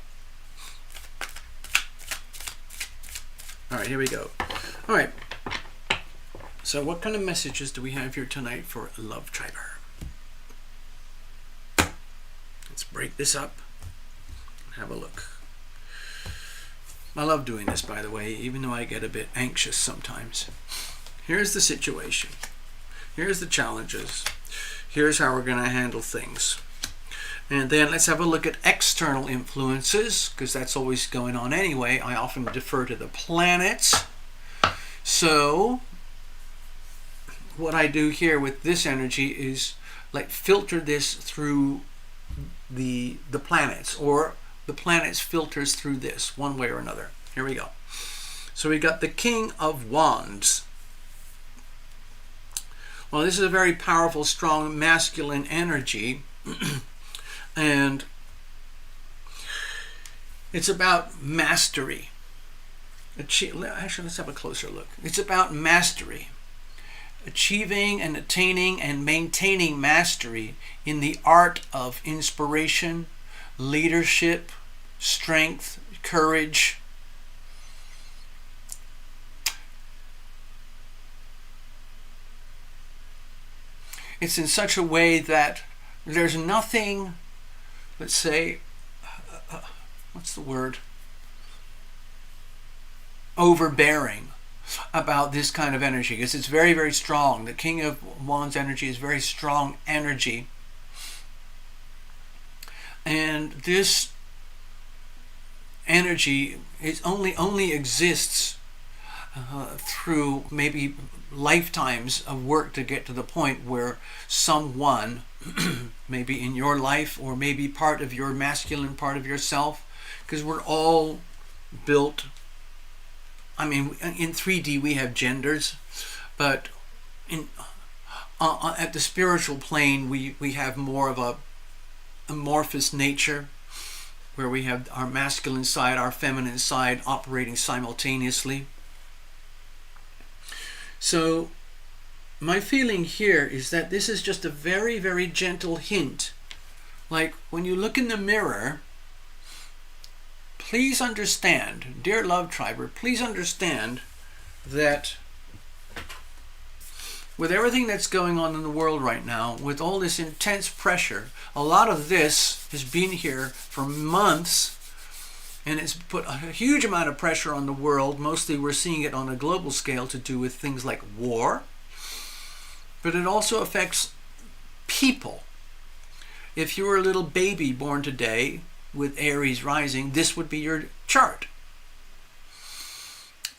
All right, here we go. All right. So what kind of messages do we have here tonight for Love Triber? Let's break this up and have a look. I love doing this, by the way, even though I get a bit anxious sometimes. Here's the situation. Here's the challenges. Here's how we're going to handle things. And then let's have a look at external influences, because that's always going on anyway. I often defer to the planets. So what I do here with this energy is like filter this through the planets, or the planets filters through this one way or another. Here we go. So we got the King of Wands. Well, this is a very powerful, strong, masculine energy. And it's about mastery. Actually, let's have a closer look. It's about mastery. Achieving and attaining and maintaining mastery in the art of inspiration, leadership, strength, courage. It's in such a way that there's nothing, let's say, what's the word? Overbearing about this kind of energy, because it's very, very strong. The King of Wands energy is very strong energy. And this energy is only exists through maybe lifetimes of work to get to the point where someone, maybe in your life or maybe part of your masculine part of yourself, because we're all built, I mean, in 3D we have genders, but at the spiritual plane we have more of a amorphous nature, where we have our masculine side, our feminine side operating simultaneously. So my feeling here is that this is just a very, very gentle hint. Like when you look in the mirror, please understand, dear Love Triber, please understand that with everything that's going on in the world right now, with all this intense pressure, a lot of this has been here for months, and it's put a huge amount of pressure on the world. Mostly we're seeing it on a global scale to do with things like war, but it also affects people. If you were a little baby born today with Aries rising, this would be your chart.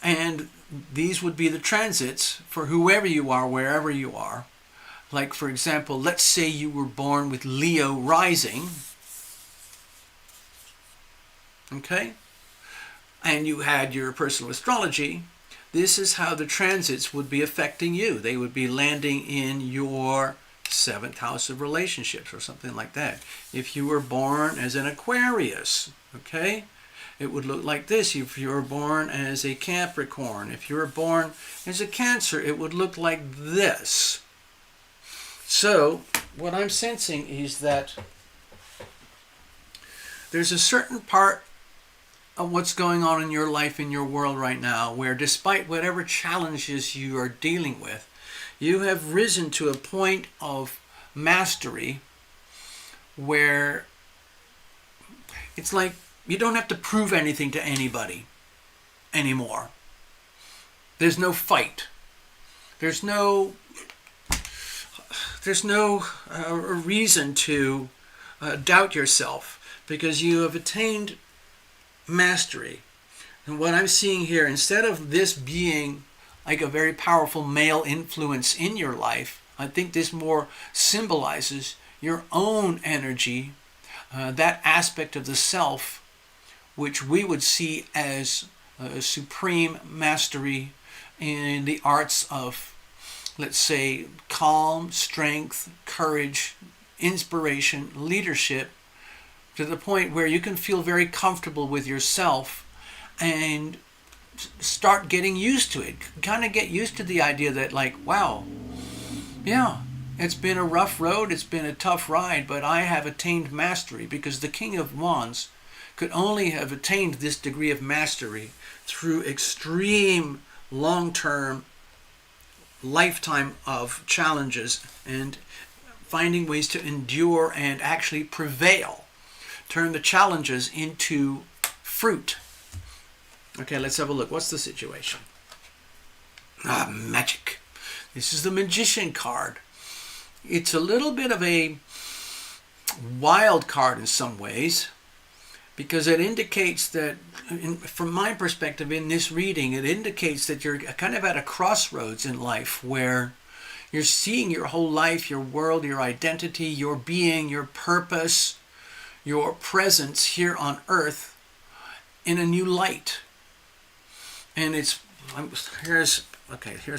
And these would be the transits for whoever you are, wherever you are. Like, for example, let's say you were born with Leo rising, okay? And you had your personal astrology. This is how the transits would be affecting you. They would be landing in your 7th house of relationships or something like that. If you were born as an Aquarius, okay, it would look like this. If you were born as a Capricorn, if you were born as a Cancer, it would look like this. So what I'm sensing is that there's a certain part of what's going on in your life, in your world right now, where despite whatever challenges you are dealing with, you have risen to a point of mastery where it's like you don't have to prove anything to anybody anymore. There's no fight. There's no reason to doubt yourself, because you have attained mastery. And what I'm seeing here, instead of this being like a very powerful male influence in your life, I think this more symbolizes your own energy, that aspect of the self which we would see as supreme mastery in the arts of, let's say, calm, strength, courage, inspiration, leadership, to the point where you can feel very comfortable with yourself and start getting used to it. Kind of get used to the idea that, like, wow, yeah, it's been a rough road, it's been a tough ride, but I have attained mastery, because the King of Wands could only have attained this degree of mastery through extreme long-term lifetime of challenges and finding ways to endure and actually prevail. Turn the challenges into fruit. Okay, let's have a look. What's the situation? Magic. This is the Magician card. It's a little bit of a wild card in some ways, because it indicates that, from my perspective in this reading, it indicates that you're kind of at a crossroads in life where you're seeing your whole life, your world, your identity, your being, your purpose, your presence here on earth in a new light. And here's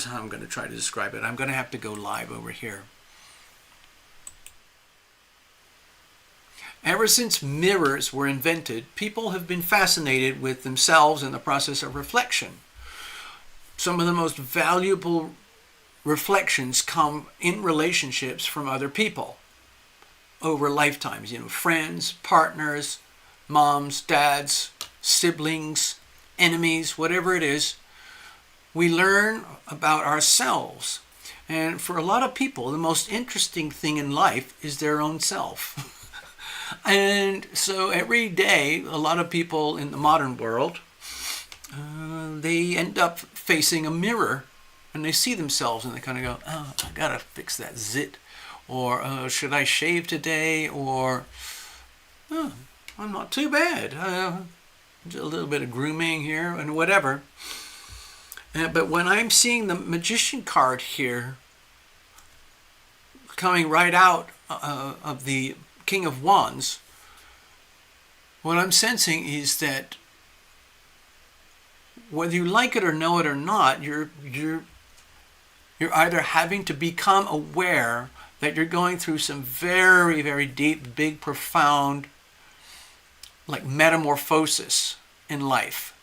how I'm going to try to describe it. I'm going to have to go live over here. Ever since mirrors were invented, people have been fascinated with themselves in the process of reflection. Some of the most valuable reflections come in relationships from other people over lifetimes. Friends, partners, moms, dads, siblings, enemies, whatever it is. We learn about ourselves. And for a lot of people, the most interesting thing in life is their own self. And so every day, a lot of people in the modern world, they end up facing a mirror and they see themselves and they kind of go, oh, I gotta fix that zit. Or should I shave today? Or, oh, I'm not too bad. A little bit of grooming here and whatever. But when I'm seeing the Magician card here coming right out of the King of Wands, what I'm sensing is that whether you like it or know it or not, you're either having to become aware that you're going through some very, very deep, big, profound, like metamorphosis in life.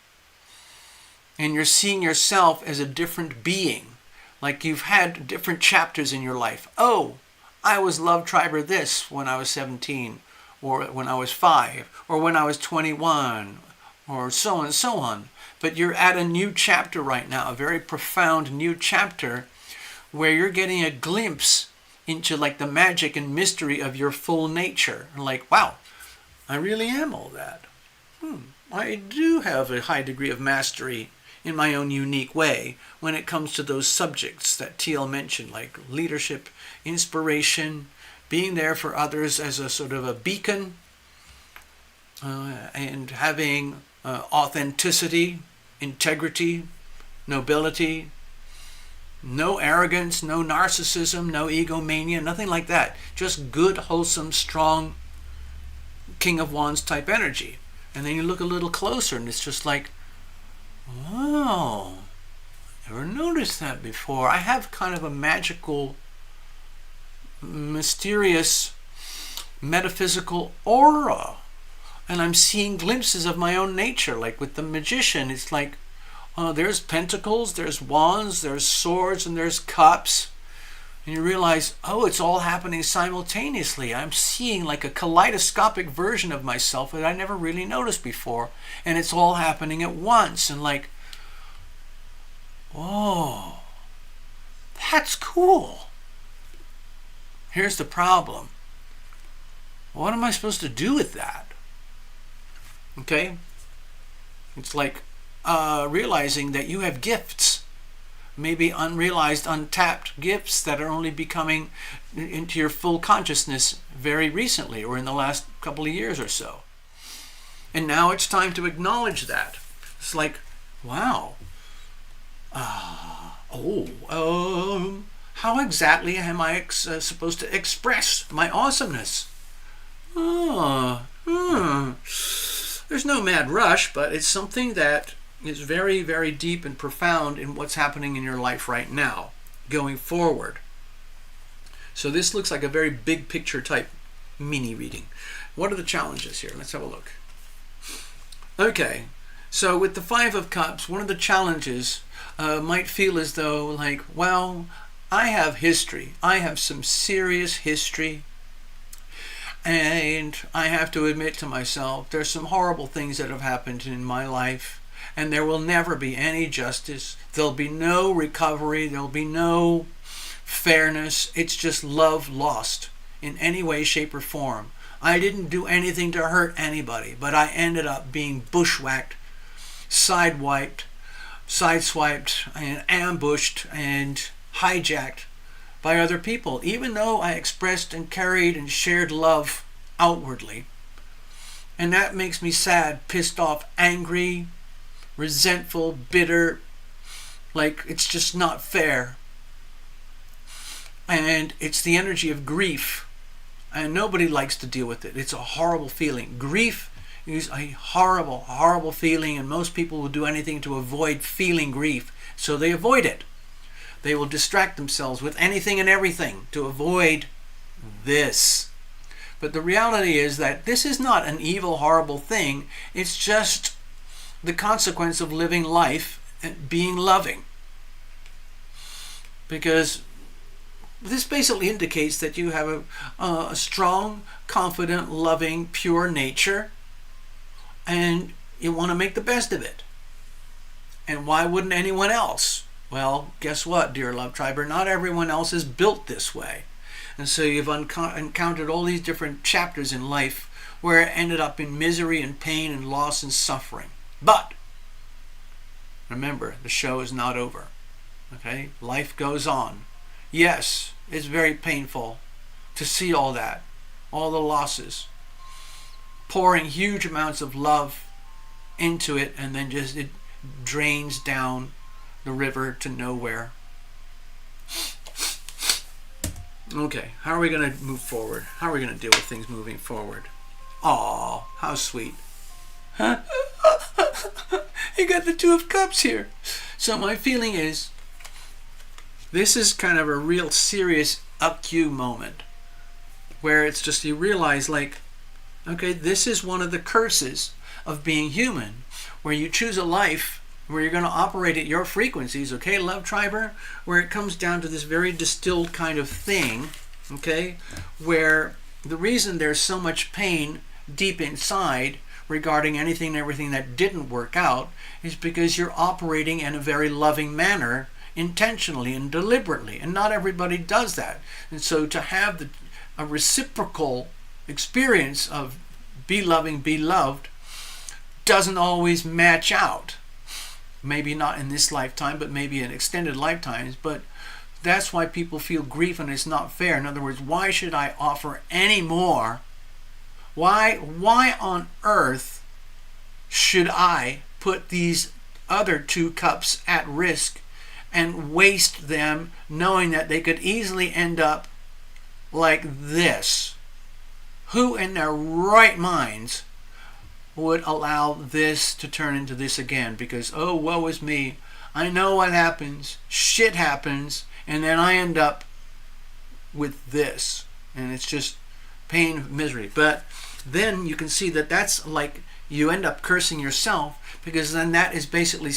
And you're seeing yourself as a different being. Like you've had different chapters in your life. Oh, I was love triber this when I was 17, or when I was 5, or when I was 21, or so on and so on. But you're at a new chapter right now, a very profound new chapter, where you're getting a glimpse into like the magic and mystery of your full nature. Like, wow, I really am all that. I do have a high degree of mastery in my own unique way when it comes to those subjects that TL mentioned, like leadership, inspiration, being there for others as a sort of a beacon, and having authenticity, integrity, nobility, no arrogance, no narcissism, no egomania, nothing like that. Just good, wholesome, strong King of Wands type energy. And then you look a little closer and it's just like, wow, never noticed that before. I have kind of a magical, mysterious, metaphysical aura. And I'm seeing glimpses of my own nature. Like with the Magician, it's like, there's pentacles, there's wands, there's swords, and there's cups. And you realize, oh, it's all happening simultaneously. I'm seeing like a kaleidoscopic version of myself that I never really noticed before. And it's all happening at once. And like, whoa, that's cool. Here's the problem. What am I supposed to do with that? Okay? It's like realizing that you have gifts. Maybe unrealized, untapped gifts that are only becoming into your full consciousness very recently or in the last couple of years or so. And now it's time to acknowledge that. It's like, wow. How exactly am I supposed to express my awesomeness? There's no mad rush, but it's something that is very, very deep and profound in what's happening in your life right now, going forward. So this looks like a very big picture type mini reading. What are the challenges here? Let's have a look. Okay, so with the Five of Cups, one of the challenges might feel as though like, well, I have history. I have some serious history. And I have to admit to myself, there's some horrible things that have happened in my life, and there will never be any justice. There'll be no recovery. There'll be no fairness. It's just love lost in any way, shape, or form. I didn't do anything to hurt anybody, but I ended up being bushwhacked, sideswiped, and ambushed and hijacked by other people, even though I expressed and carried and shared love outwardly. And that makes me sad, pissed off, angry, resentful, bitter, like it's just not fair. And it's the energy of grief, and nobody likes to deal with it. It's a horrible feeling. Grief is a horrible, horrible feeling, and most people will do anything to avoid feeling grief, so they avoid it. They will distract themselves with anything and everything to avoid this. But the reality is that this is not an evil, horrible thing. It's just the consequence of living life and being loving. Because this basically indicates that you have a strong, confident, loving, pure nature, and you want to make the best of it. And why wouldn't anyone else? Well, guess what, dear love triber? Not everyone else is built this way. And so you've encountered all these different chapters in life where it ended up in misery and pain and loss and suffering. But remember, the show is not over. Okay? Life goes on. Yes, it's very painful to see all that, all the losses, pouring huge amounts of love into it, and then just it drains down the river to nowhere. Okay, how are we going to move forward? How are we going to deal with things moving forward? Aw, how sweet. Huh? You got the Two of Cups here. So my feeling is, this is kind of a real serious up-cue moment where it's just you realize like, okay, this is one of the curses of being human, where you choose a life where you're going to operate at your frequencies, okay, love triber, where it comes down to this very distilled kind of thing, okay, where the reason there's so much pain deep inside regarding anything and everything that didn't work out is because you're operating in a very loving manner, intentionally and deliberately, and not everybody does that. And so to have a reciprocal experience of be loving, be loved, doesn't always match out. Maybe not in this lifetime, but maybe in extended lifetimes. But that's why people feel grief, and it's not fair. In other words, why should I offer any more? Why on earth should I put these other two cups at risk and waste them, knowing that they could easily end up like this? Who in their right minds would allow this to turn into this again? Because, oh, woe is me. I know what happens. Shit happens. And then I end up with this. And it's just pain, misery. But then you can see that that's like you end up cursing yourself, because then that is basically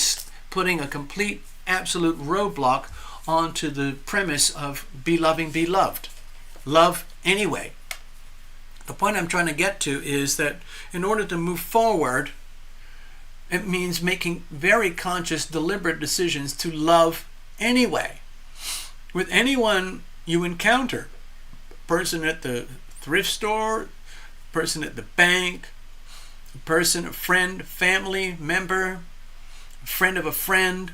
putting a complete, absolute roadblock onto the premise of be loving, be loved. Love anyway. The point I'm trying to get to is that in order to move forward, it means making very conscious, deliberate decisions to love anyway. With anyone you encounter, person at the thrift store, person at the bank, a person, a friend, family member, a friend of a friend,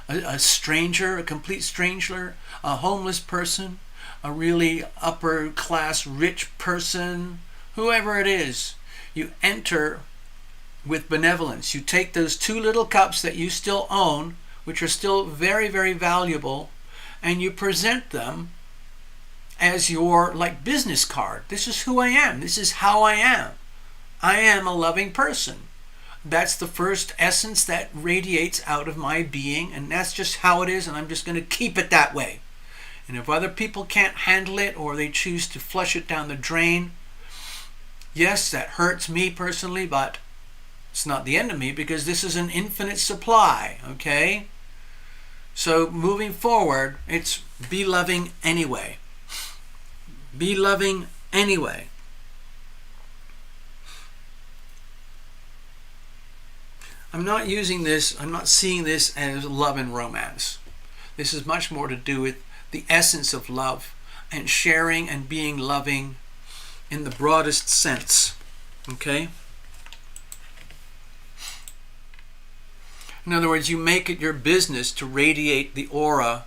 a stranger, a complete stranger, a homeless person, a really upper class rich person, whoever it is, you enter with benevolence. You take those two little cups that you still own, which are still very, very valuable, and you present them as your like business card. This is who I am. This is how I am. I am a loving person. That's the first essence that radiates out of my being, and that's just how it is, and I'm just going to keep it that way. And if other people can't handle it or they choose to flush it down the drain, yes, that hurts me personally, but it's not the end of me because this is an infinite supply, okay? So moving forward, it's be loving anyway. Be loving anyway. I'm not seeing this as love and romance. This is much more to do with the essence of love and sharing and being loving in the broadest sense. Okay? In other words, you make it your business to radiate the aura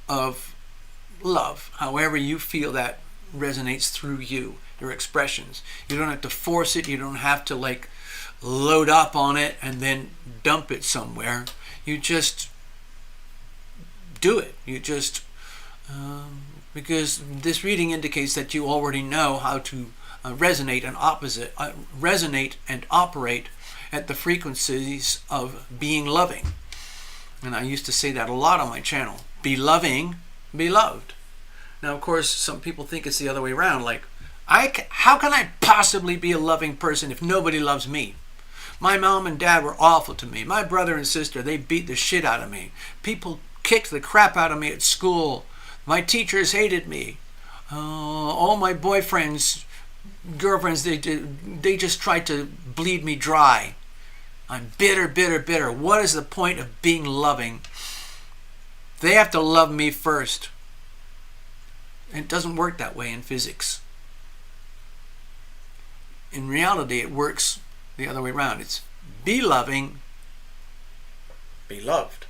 of love, however you feel that resonates through you, your expressions. You don't have to force it. You don't have to load up on it and then dump it somewhere. You just do it. You just because this reading indicates that you already know how to resonate and operate at the frequencies of being loving. And I used to say that a lot on my channel. Be loving, be loved. Now, of course, some people think it's the other way around. How can I possibly be a loving person if nobody loves me? My mom and dad were awful to me. My brother and sister, they beat the shit out of me. People kicked the crap out of me at school. My teachers hated me. All my boyfriends, girlfriends, they just tried to bleed me dry. I'm bitter, bitter, bitter. What is the point of being loving? They have to love me first. It doesn't work that way in physics. In reality, it works the other way around. It's be loving, be loved.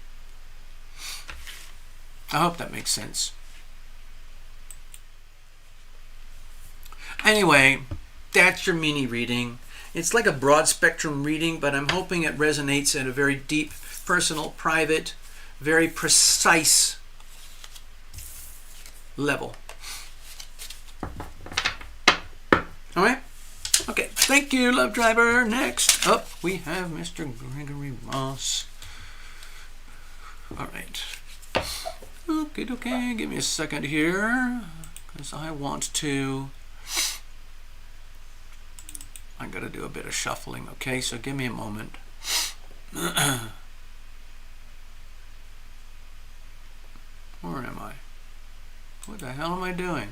I hope that makes sense. Anyway, that's your mini reading. It's like a broad spectrum reading, but I'm hoping it resonates at a very deep, personal, private, very precise level. All right? Okay, thank you, Love Driver. Next up, we have Mr. Gregory Moss. All right. Okay, give me a second here, because I got to do a bit of shuffling, okay? So give me a moment. Where am I? What the hell am I doing?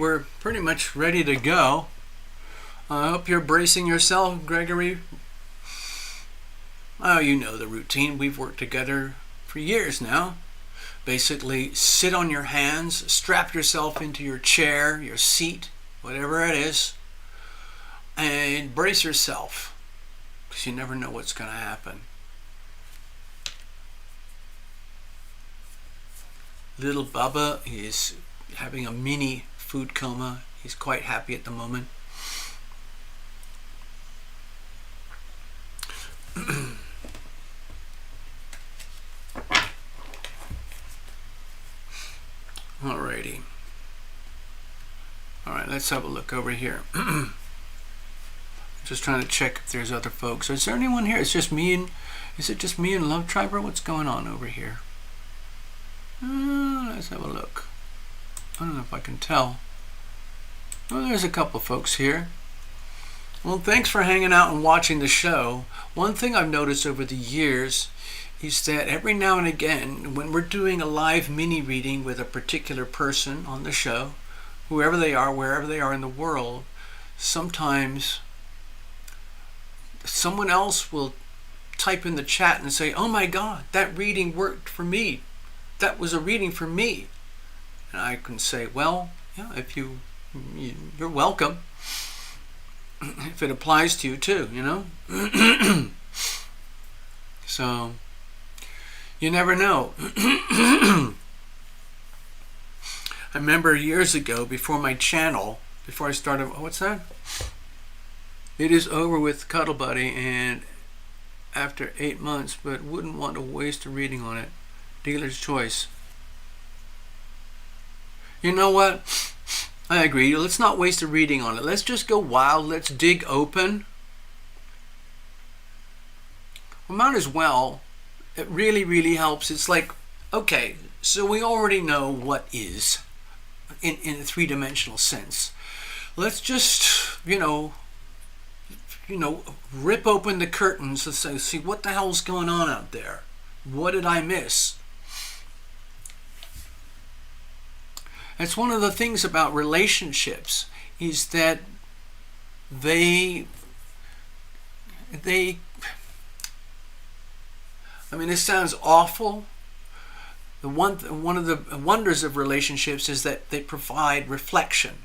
we're pretty much ready to go. I hope you're bracing yourself, Gregory. Oh, you know the routine. We've worked together for years now. Basically, sit on your hands, strap yourself into your chair, your seat, whatever it is, and brace yourself, because you never know what's going to happen. Little Bubba is having a mini food coma. He's quite happy at the moment. Alrighty. Alright, let's have a look over here. Just trying to check if there's other folks. Is there anyone here? It's just me and... Is it just me and Love Triber? What's going on over here? Let's have a look. I don't know if I can tell. Well, there's a couple folks here. Well, thanks for hanging out and watching the show. One thing I've noticed over the years is that every now and again, when we're doing a live mini reading with a particular person on the show, whoever they are, wherever they are in the world, sometimes someone else will type in the chat and say, "Oh my God, that reading worked for me. That was a reading for me." And I can say, well, yeah, if you're welcome. If it applies to you too, you know. So you never know. I remember years ago, before my channel, before I started, what's that? It is over with Cuddle Buddy, and after 8 months, but wouldn't want to waste a reading on it. Dealer's choice. You know what? I agree. Let's not waste a reading on it. Let's just go wild. Let's dig open. We might as well. It really, really helps. It's like, okay, so we already know what is in a three-dimensional sense. Let's just, rip open the curtains and see what the hell's going on out there. What did I miss? That's one of the things about relationships, is that they I mean, this sounds awful. One of the wonders of relationships is that they provide reflection.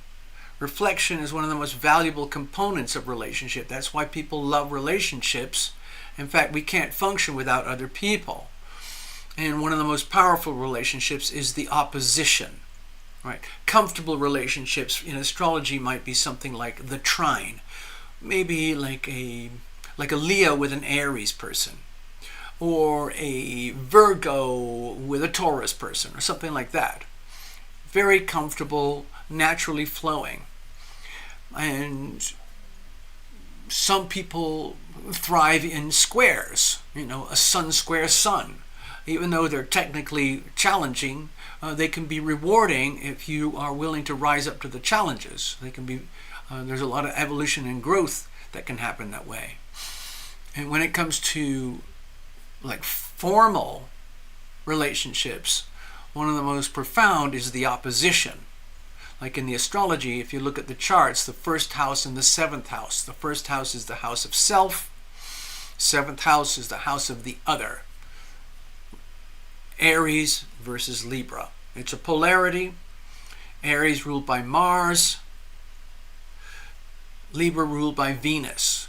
Reflection is one of the most valuable components of relationship. That's why people love relationships. In fact, we can't function without other people. And one of the most powerful relationships is the opposition. Right? Comfortable relationships in astrology might be something like the trine. Maybe like a Leo with an Aries person, or a Virgo with a Taurus person, or something like that. Very comfortable, naturally flowing. And some people thrive in squares, a sun square sun. Even though they're technically challenging, they can be rewarding if you are willing to rise up to the challenges. They can be. There's a lot of evolution and growth that can happen that way. And when it comes to like formal relationships, one of the most profound is the opposition. Like in the astrology, if you look at the charts, the first house and the seventh house. The first house is the house of self. Seventh house is the house of the other. Aries versus Libra. It's a polarity. Aries ruled by Mars. Libra ruled by Venus.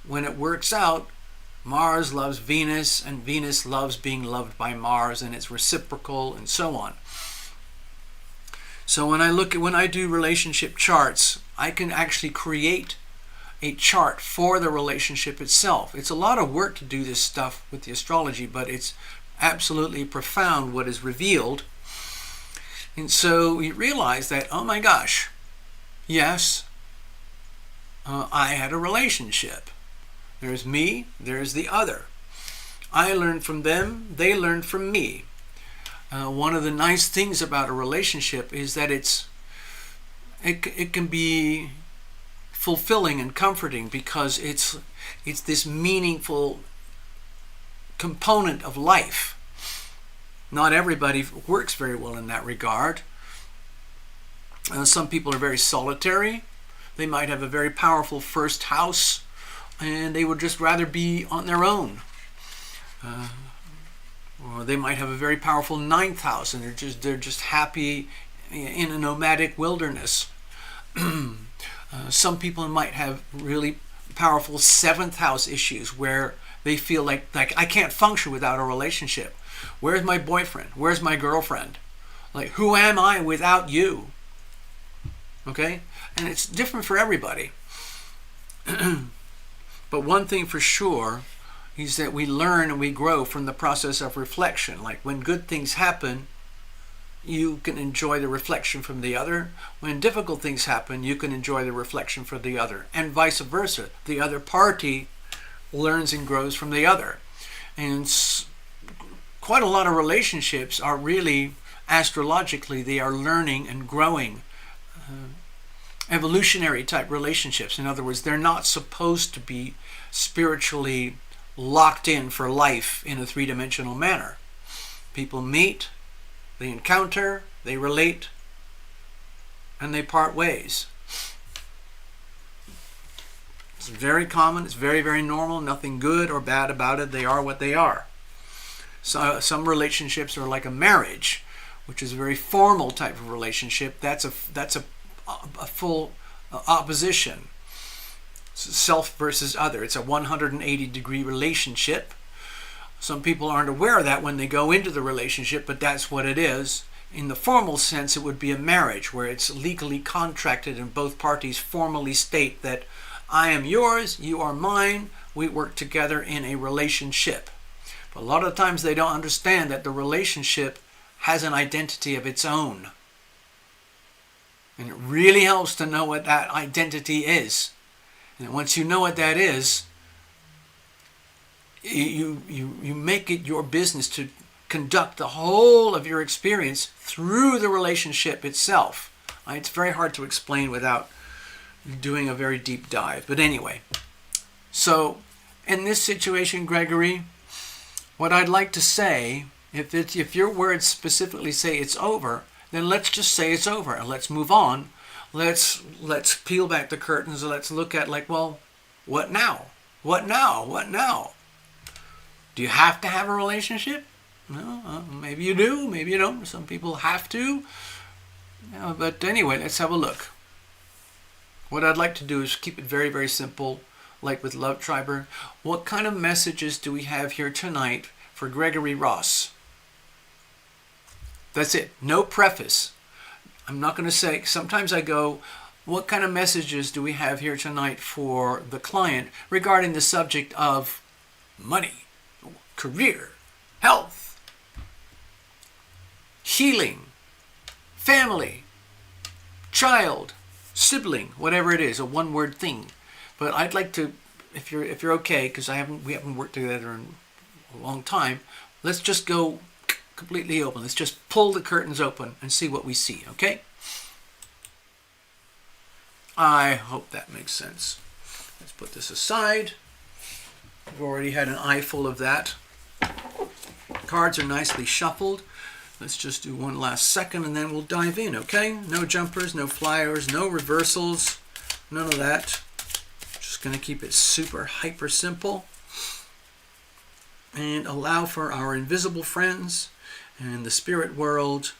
When it works out, Mars loves Venus, and Venus loves being loved by Mars, and it's reciprocal, and so on. So when I do relationship charts, I can actually create a chart for the relationship itself. It's a lot of work to do this stuff with the astrology, but it's absolutely profound what is revealed. And so you realize that, oh my gosh, yes, I had a relationship. There's me, there's the other. I learned from them, they learned from me. One of the nice things about a relationship is that it can be fulfilling and comforting, because it's this meaningful component of life. Not everybody works very well in that regard. Some people are very solitary. They might have a very powerful first house, and they would just rather be on their own. Or they might have a very powerful ninth house, and they're just happy in a nomadic wilderness. Some people might have really powerful seventh house issues where they feel like I can't function without a relationship. Where's my boyfriend? Where's my girlfriend? Like, who am I without you? Okay? And it's different for everybody. But one thing for sure is that we learn and we grow from the process of reflection. Like when good things happen, you can enjoy the reflection from the other. When difficult things happen, you can enjoy the reflection from the other. And vice versa. The other party learns and grows from the other. And quite a lot of relationships are really, astrologically, they are learning and growing. Evolutionary type relationships. In other words, they're not supposed to be spiritually locked in for life in a three-dimensional manner. People meet, they encounter, they relate, and they part ways. It's very common, it's very, very normal, nothing good or bad about it. They are what they are. So some relationships are like a marriage, which is a very formal type of relationship. That's a full opposition. Self versus other. It's a 180-degree relationship. Some people aren't aware of that when they go into the relationship, but that's what it is. In the formal sense, it would be a marriage where it's legally contracted and both parties formally state that I am yours, you are mine, we work together in a relationship. But a lot of times they don't understand that the relationship has an identity of its own. And it really helps to know what that identity is. And once you know what that is, you make it your business to conduct the whole of your experience through the relationship itself. It's very hard to explain without doing a very deep dive. But anyway, so in this situation, Gregory, what I'd like to say, if your words specifically say it's over, then let's just say it's over and let's move on. Let's peel back the curtains and let's look at well, what now? What now? What now? Do you have to have a relationship? No, maybe you do, maybe you don't. Some people have to. But anyway, let's have a look. What I'd like to do is keep it very, very simple, like with Love Triber. What kind of messages do we have here tonight for Gregory Ross? That's it. No preface. I'm not going to say, sometimes I go, what kind of messages do we have here tonight for the client regarding the subject of money, career, health, healing, family, child, sibling, whatever it is, a one-word thing. But I'd like to, if you're okay, because we haven't worked together in a long time, let's just go completely open. Let's just pull the curtains open and see what we see, okay? I hope that makes sense. Let's put this aside. We've already had an eye full of that. Cards are nicely shuffled. Let's just do one last second and then we'll dive in, okay? No jumpers, no flyers, no reversals, none of that. Just going to keep it super hyper simple and allow for our invisible friends and the spirit world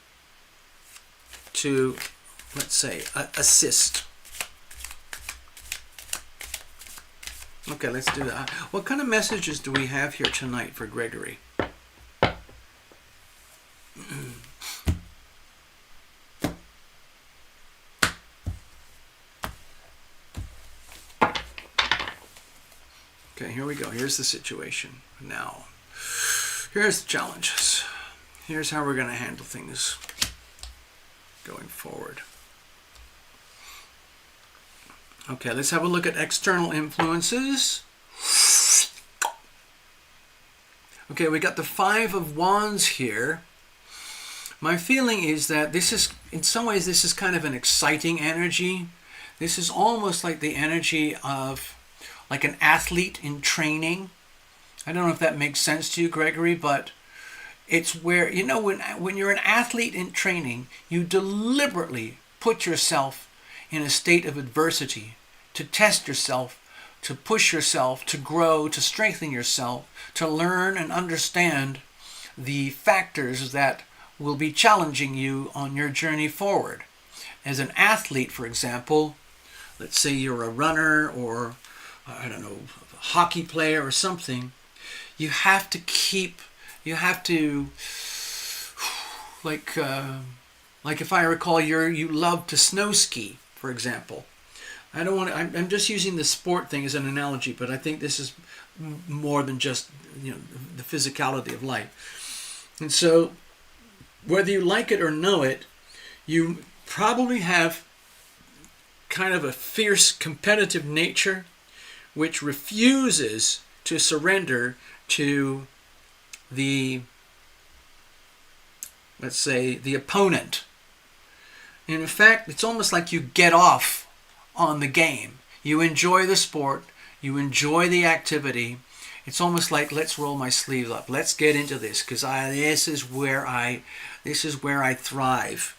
to, let's say, assist. Okay, let's do that. What kind of messages do we have here tonight for Gregory? Okay, here we go. Here's the situation. Now, here's the challenges. Here's how we're going to handle things going forward. Okay, let's have a look at external influences. Okay, we got the Five of Wands here. My feeling is that this is, in some ways, this is kind of an exciting energy. This is almost like the energy of like an athlete in training. I don't know if that makes sense to you, Gregory, but it's where, when you're an athlete in training, you deliberately put yourself in a state of adversity, to test yourself, to push yourself, to grow, to strengthen yourself, to learn and understand the factors that will be challenging you on your journey forward. As an athlete, for example, let's say you're a runner or, I don't know, a hockey player or something, you have to, like if I recall, you love to snow ski, for example. I'm just using the sport thing as an analogy, but I think this is more than just, the physicality of life. And so, whether you like it or know it, you probably have kind of a fierce competitive nature which refuses to surrender to the, let's say, the opponent. And in fact, it's almost like you get off on the game. You enjoy the sport, you enjoy the activity. It's almost like, let's roll my sleeves up. Let's get into this, because this is where I thrive.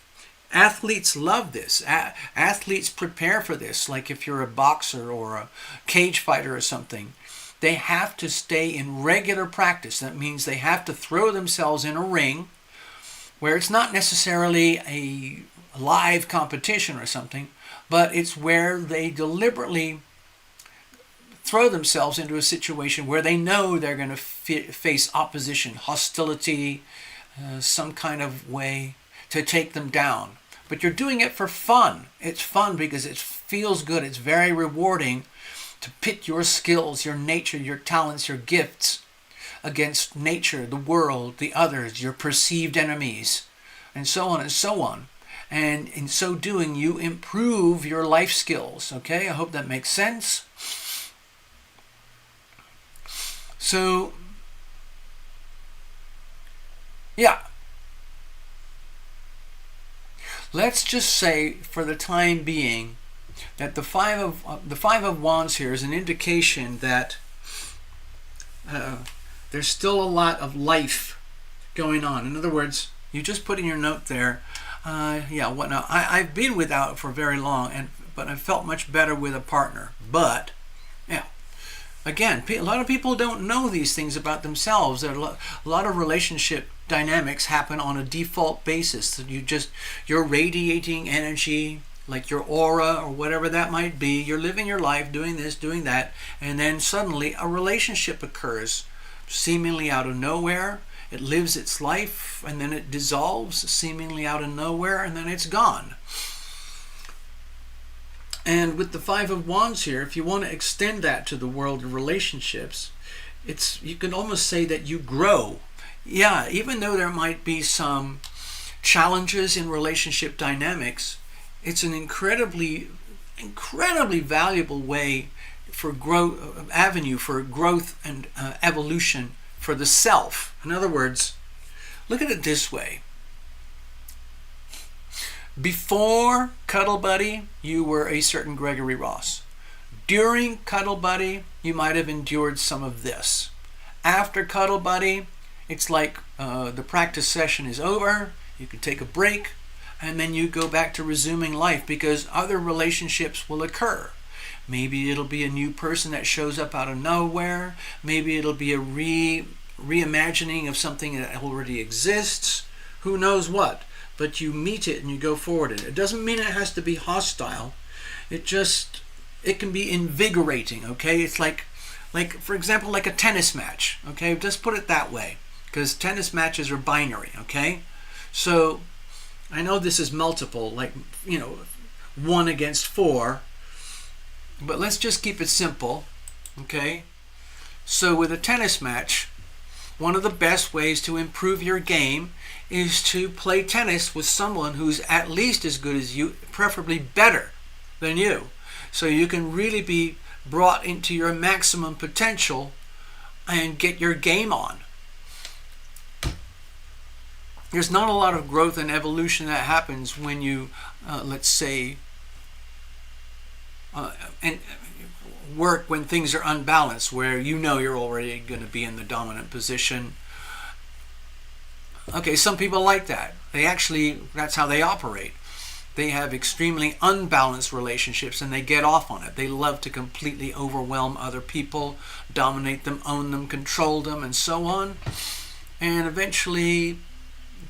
Athletes love this. Athletes prepare for this. Like if you're a boxer or a cage fighter or something, they have to stay in regular practice. That means they have to throw themselves in a ring where it's not necessarily a live competition or something, but it's where they deliberately throw themselves into a situation where they know they're going to face opposition, hostility, some kind of way to take them down. But you're doing it for fun. It's fun because it feels good. It's very rewarding to pit your skills, your nature, your talents, your gifts against nature, the world, the others, your perceived enemies, and so on and so on. And in so doing, you improve your life skills. Okay, I hope that makes sense. So, yeah. Let's just say, for the time being, that the Five of Wands here is an indication that there's still a lot of life going on. In other words, you just put in your note there, I've been without for very long, but I felt much better with a partner. But, yeah, again, a lot of people don't know these things about themselves. There are a lot of relationship dynamics happen on a default basis. You're radiating energy, like your aura or whatever that might be. You're living your life, doing this, doing that, and then suddenly a relationship occurs, seemingly out of nowhere. It lives its life, and then it dissolves, seemingly out of nowhere, and then it's gone. And with the Five of Wands here, if you want to extend that to the world of relationships, you can almost say that you grow. Yeah, even though there might be some challenges in relationship dynamics, it's an incredibly valuable way for avenue for growth and evolution for the self. In other words, look at it this way. Before Cuddle Buddy, you were a certain Gregory Ross. During Cuddle Buddy, you might have endured some of this. After Cuddle Buddy, it's like the practice session is over, you can take a break, and then you go back to resuming life because other relationships will occur. Maybe it'll be a new person that shows up out of nowhere. Maybe it'll be a reimagining of something that already exists. Who knows what? But you meet it and you go forward in it. It doesn't mean it has to be hostile. It can be invigorating, okay? It's like for example, like a tennis match, okay? Just put it that way, because tennis matches are binary, okay? So I know this is multiple, 1 against 4, but let's just keep it simple, okay? So with a tennis match, one of the best ways to improve your game is to play tennis with someone who's at least as good as you, preferably better than you. So you can really be brought into your maximum potential and get your game on. There's not a lot of growth and evolution that happens when you, let's say, and work when things are unbalanced, where you're already going to be in the dominant position. Okay, some people like that. That's how they operate. They have extremely unbalanced relationships and they get off on it. They love to completely overwhelm other people, dominate them, own them, control them, and so on. And eventually,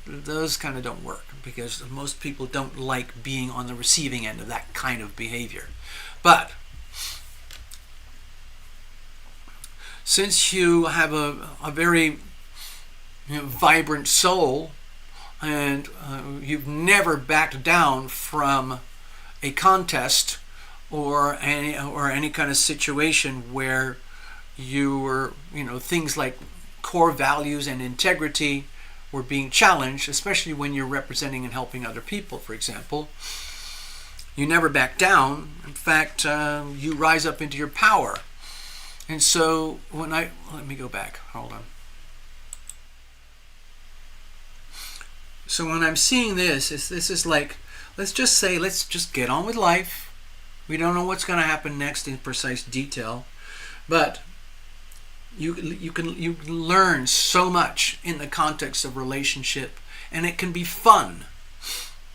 those kind of don't work because most people don't like being on the receiving end of that kind of behavior. But since you have a very vibrant soul, and you've never backed down from a contest or any kind of situation where you were, things like core values and integrity were being challenged, especially when you're representing and helping other people, for example. You never back down. In fact, you rise up into your power. And so let me go back. Hold on. So when I'm seeing this is like, let's just get on with life. We don't know what's going to happen next in precise detail, but you can learn so much in the context of relationship, and it can be fun,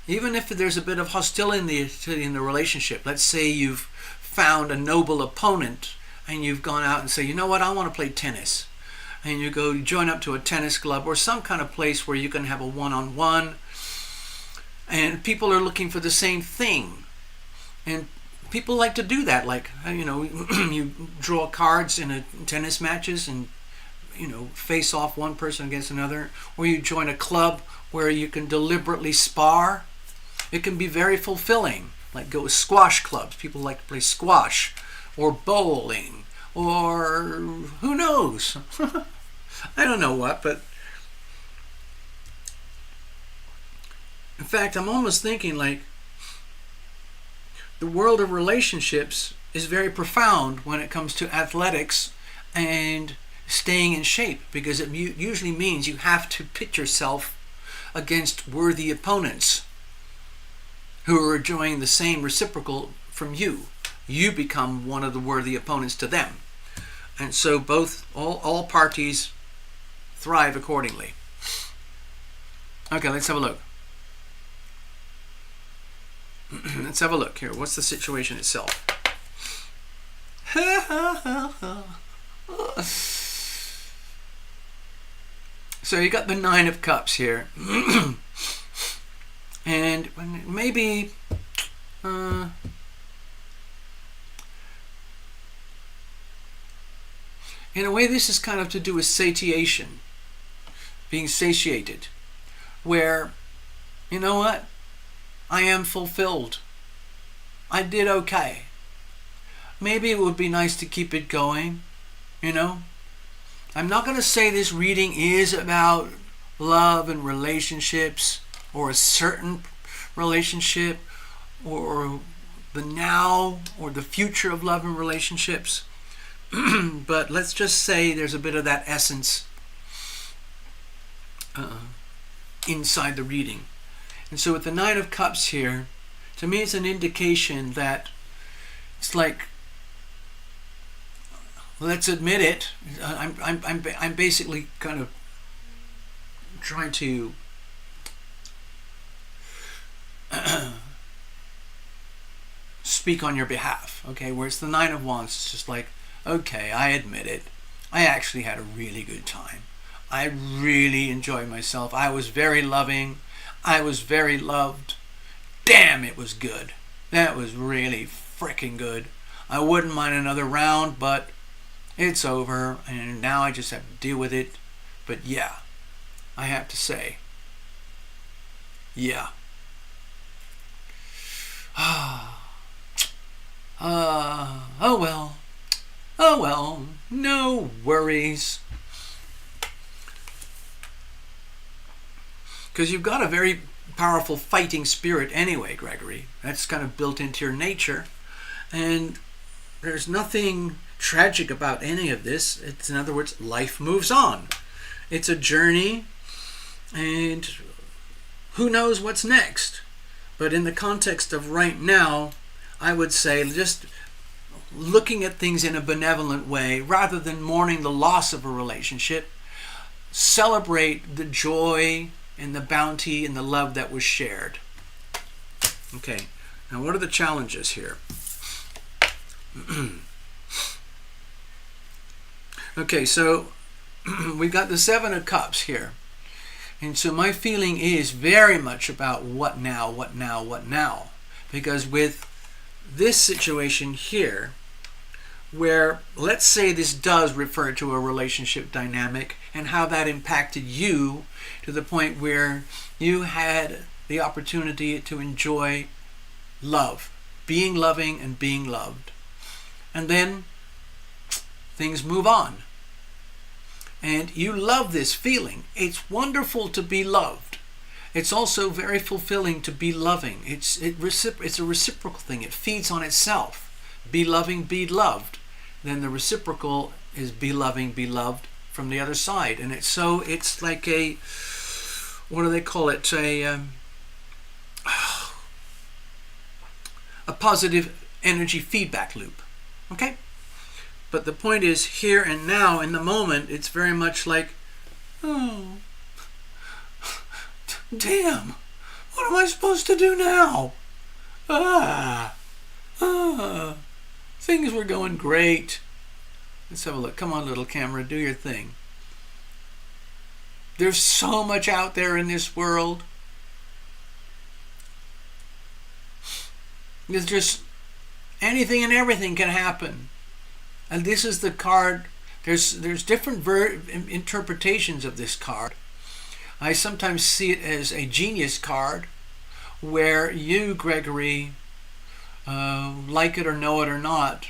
even if there's a bit of hostility in the relationship. Let's say you've found a noble opponent, and you've gone out and say, you know what, I want to play tennis. And you go join up to a tennis club or some kind of place where you can have a one-on-one, and people are looking for the same thing. And people like to do that, like, you draw cards in a tennis matches and face off one person against another, or you join a club where you can deliberately spar. It can be very fulfilling. Like go with squash clubs. People like to play squash or bowling or who knows. I don't know what, but in fact, I'm almost thinking like the world of relationships is very profound when it comes to athletics and staying in shape, because it usually means you have to pit yourself against worthy opponents who are enjoying the same reciprocal from you. You become one of the worthy opponents to them. And so all parties thrive accordingly. Okay, let's have a look. Let's have a look here. What's the situation itself? So you got the Nine of Cups here. And maybe in a way this is kind of to do with satiation, being satiated, where, you know what, I am fulfilled. I did okay. Maybe it would be nice to keep it going, I'm not going to say this reading is about love and relationships or a certain relationship or the now or the future of love and relationships. But let's just say there's a bit of that essence inside the reading. And so with the Nine of Cups here, to me it's an indication that it's like, let's admit it, I'm basically kind of trying to speak on your behalf, okay? Where it's the Nine of Wands, it's just like, okay, I admit it. I actually had a really good time. I really enjoyed myself. I was very loving. I was very loved. Damn, it was good. That was really freaking good. I wouldn't mind another round, but it's over, and now I just have to deal with it. But yeah, I have to say, yeah. Oh well, no worries. Because you've got a very powerful fighting spirit anyway, Gregory. That's kind of built into your nature. And there's nothing tragic about any of this. It's, in other words, life moves on. It's a journey, and who knows what's next. But in the context of right now, I would say just looking at things in a benevolent way, rather than mourning the loss of a relationship, celebrate the joy and the bounty and the love that was shared. Okay, now what are the challenges here? Okay, so we've got the Seven of Cups here. And so my feeling is very much about what now, what now, what now. Because with this situation here, where let's say this does refer to a relationship dynamic and how that impacted you to the point where you had the opportunity to enjoy love, being loving and being loved. And then things move on. And you love this feeling. It's wonderful to be loved. It's also very fulfilling to be loving. It's a reciprocal thing. It feeds on itself. Be loving, be loved. Then the reciprocal is be loving, be loved from the other side. And it's like a, what do they call it? A positive energy feedback loop. Okay? But the point is, here and now, in the moment, it's very much like, oh, damn, what am I supposed to do now? Things were going great. Let's have a look. Come on, little camera, do your thing. There's so much out there in this world. There's just anything and everything can happen. And this is the card. There's different interpretations of this card. I sometimes see it as a genius card, where you, Gregory, like it or know it or not,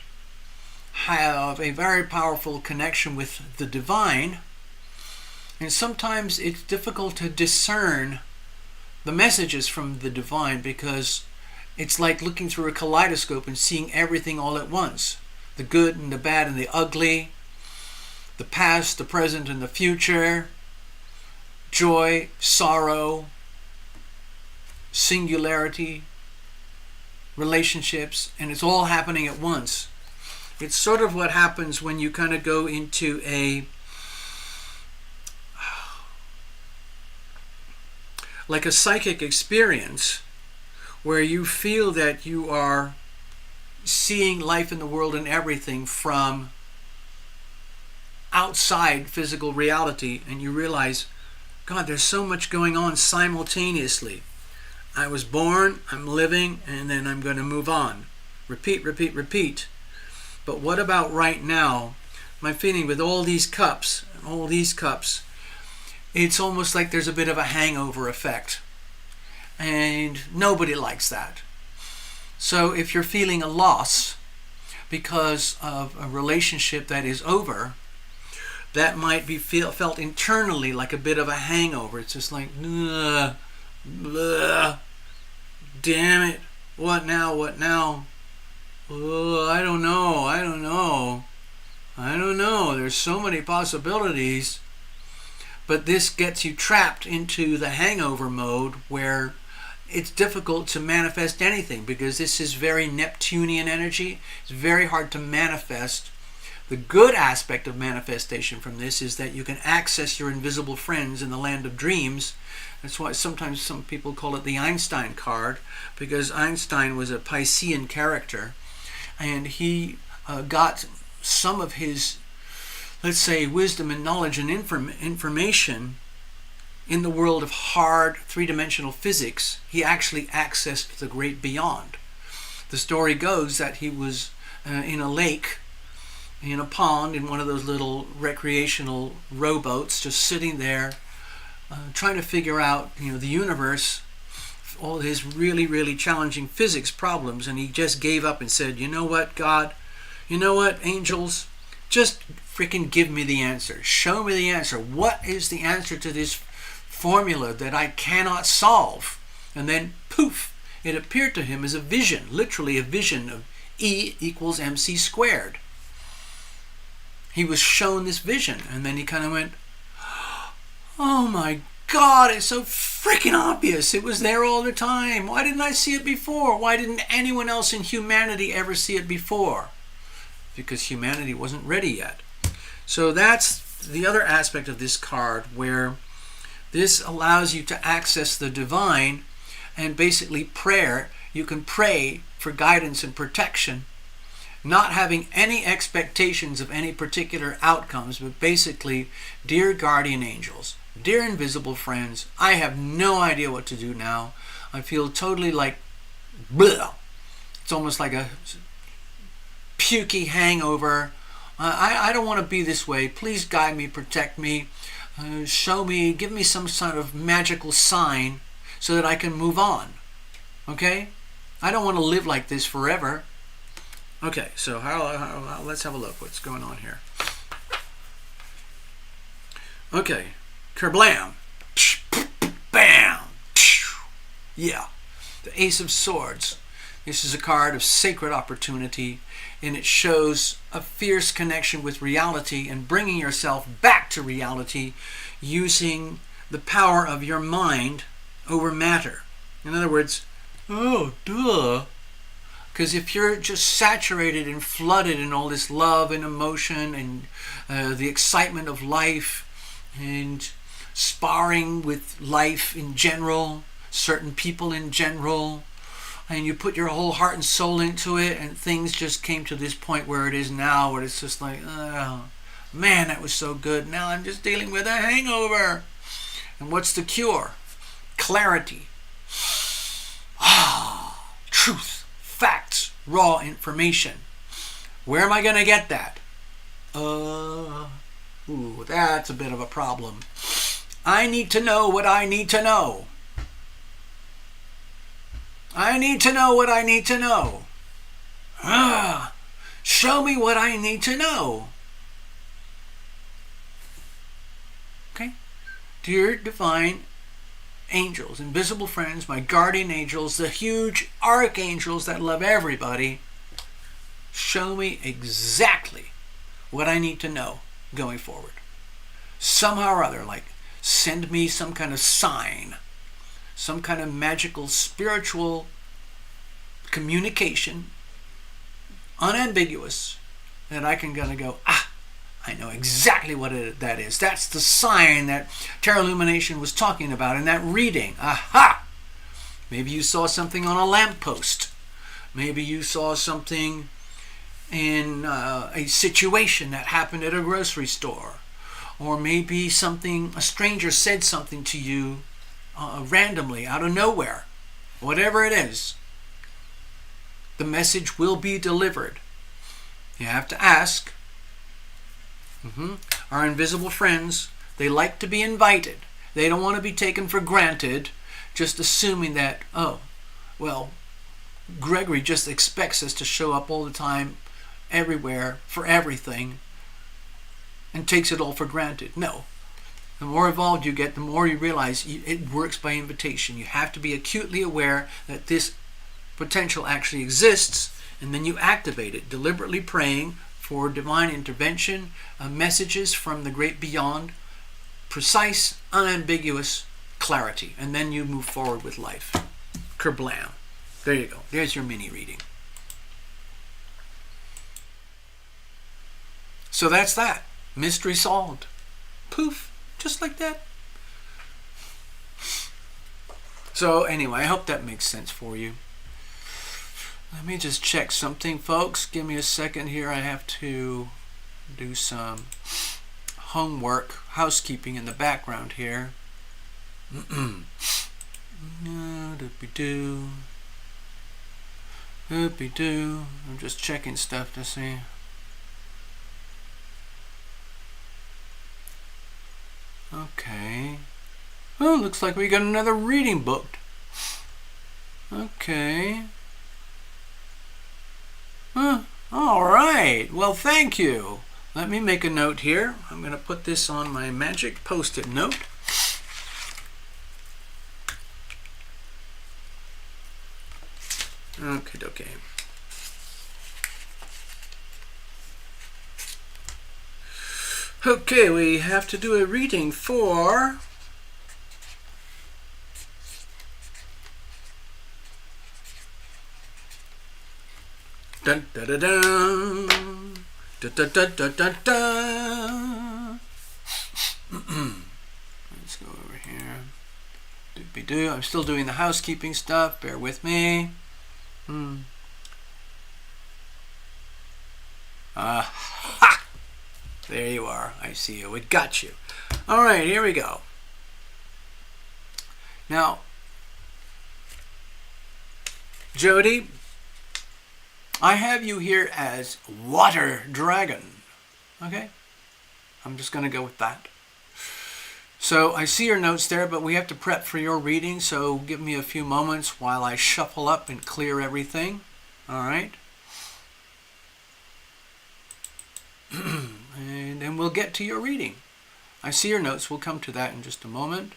have a very powerful connection with the divine. And sometimes it's difficult to discern the messages from the divine because it's like looking through a kaleidoscope and seeing everything all at once. The good and the bad and the ugly, the past, the present, and the future, joy, sorrow, singularity, relationships, and it's all happening at once. It's sort of what happens when you kind of go into like a psychic experience where you feel that you are seeing life in the world and everything from outside physical reality, and you realize, God, there's so much going on simultaneously. I was born, I'm living, and then I'm going to move on. Repeat, repeat, repeat. But what about right now? My feeling with all these cups, it's almost like there's a bit of a hangover effect. And nobody likes that. So if you're feeling a loss because of a relationship that is over, that might be felt internally like a bit of a hangover. It's just like, ugh, ugh, damn it, what now, what now? Oh, I don't know. There's so many possibilities. But this gets you trapped into the hangover mode where it's difficult to manifest anything because this is very Neptunian energy. It's very hard to manifest. The good aspect of manifestation from this is that you can access your invisible friends in the land of dreams. That's why sometimes some people call it the Einstein card, because Einstein was a Piscean character, and he got some of his, let's say, wisdom and knowledge and information in the world of hard three-dimensional physics. He actually accessed the great beyond. The story goes that he was in a lake, in a pond, in one of those little recreational rowboats, just sitting there, trying to figure out, the universe, all his really, really challenging physics problems, and he just gave up and said, you know what, God, you know what, angels, just freaking give me the answer. Show me the answer. What is the answer to this formula that I cannot solve? And then, poof, it appeared to him as a vision, literally a vision of E equals mc squared. He was shown this vision, and then he kind of went, oh my God, it's so freaking obvious. It was there all the time. Why didn't I see it before? Why didn't anyone else in humanity ever see it before? Because humanity wasn't ready yet. So that's the other aspect of this card, where this allows you to access the divine, and basically prayer You can pray for guidance and protection, not having any expectations of any particular outcomes, but basically, dear guardian angels, dear invisible friends, I have no idea what to do now. I feel totally like, bleh. It's almost like a pukey hangover. I don't want to be this way. Please guide me, protect me, show me, give me some sort of magical sign so that I can move on. Okay? I don't want to live like this forever. Okay, so let's have a look. What's going on here? Okay, kerblam, bam, yeah. The Ace of Swords. This is a card of sacred opportunity, and it shows a fierce connection with reality and bringing yourself back to reality using the power of your mind over matter. In other words, oh, duh. Because if you're just saturated and flooded in all this love and emotion and the excitement of life and sparring with life in general, certain people in general, and you put your whole heart and soul into it, and things just came to this point where it is now, where it's just like, oh, man, that was so good. Now I'm just dealing with a hangover. And what's the cure? Clarity. Truth. Facts, raw information. Where am I going to get that? That's a bit of a problem. I need to know what I need to know. I need to know what I need to know. Show me what I need to know. Okay? Dear divine angels, invisible friends, my guardian angels, the huge archangels that love everybody, show me exactly what I need to know going forward. Somehow or other, like send me some kind of sign, some kind of magical spiritual communication, unambiguous, that I can gonna go, I know exactly what that is. That's the sign that TarotLumination was talking about in that reading. Aha! Maybe you saw something on a lamppost. Maybe you saw something in a situation that happened at a grocery store. Or maybe a stranger said something to you randomly out of nowhere. Whatever it is, the message will be delivered. You have to ask. Our invisible friends, they like to be invited. They don't want to be taken for granted, just assuming that, oh, well, Gregory just expects us to show up all the time, everywhere, for everything, and takes it all for granted. No. The more involved you get, the more you realize it works by invitation. You have to be acutely aware that this potential actually exists, and then you activate it, deliberately praying for divine intervention, messages from the great beyond, precise, unambiguous clarity, and then you move forward with life. Kerblam. There you go. There's your mini reading. So that's that. Mystery solved. Poof. Just like that. So anyway, I hope that makes sense for you. Let me just check something, folks. Give me a second here. I have to do some homework, housekeeping in the background here. Doopy-doo. Doopy-doo. I'm just checking stuff to see. Okay. Oh, looks like we got another reading booked. Okay. All right. Well, thank you. Let me make a note here. I'm going to put this on my magic post-it note. Okay. Okay, we have to do a reading for dun da da dun da da da da da da. Let's go over here. Doopy-doo. I'm still doing the housekeeping stuff. Bear with me. Ha! There you are. I see you. We got you. All right, here we go. Now, Jody, I have you here as Water Dragon. Okay? I'm just going to go with that. So I see your notes there, but we have to prep for your reading, so give me a few moments while I shuffle up and clear everything. All right? And then we'll get to your reading. I see your notes. We'll come to that in just a moment.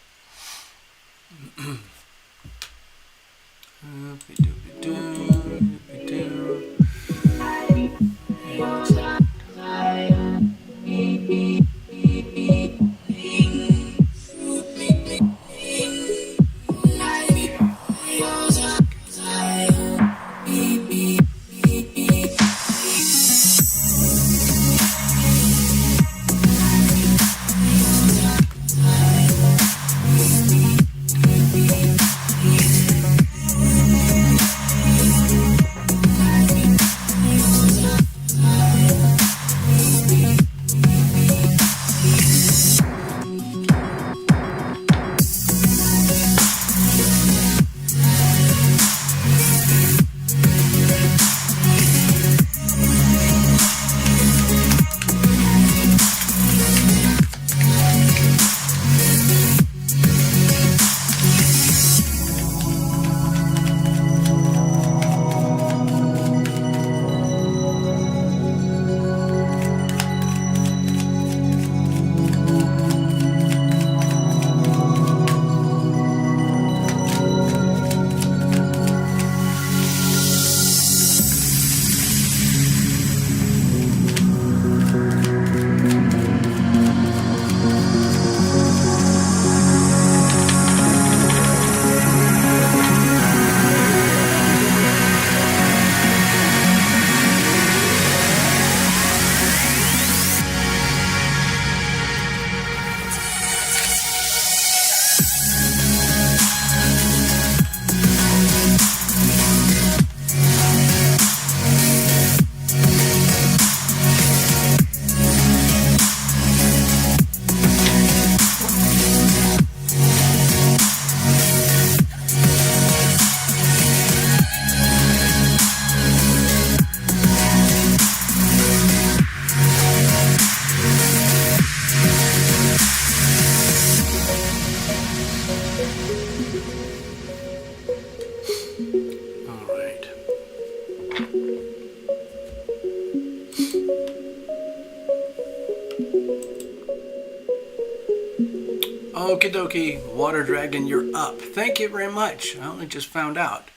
Okie dokie, Water Dragon, you're up. Thank you very much. I only just found out.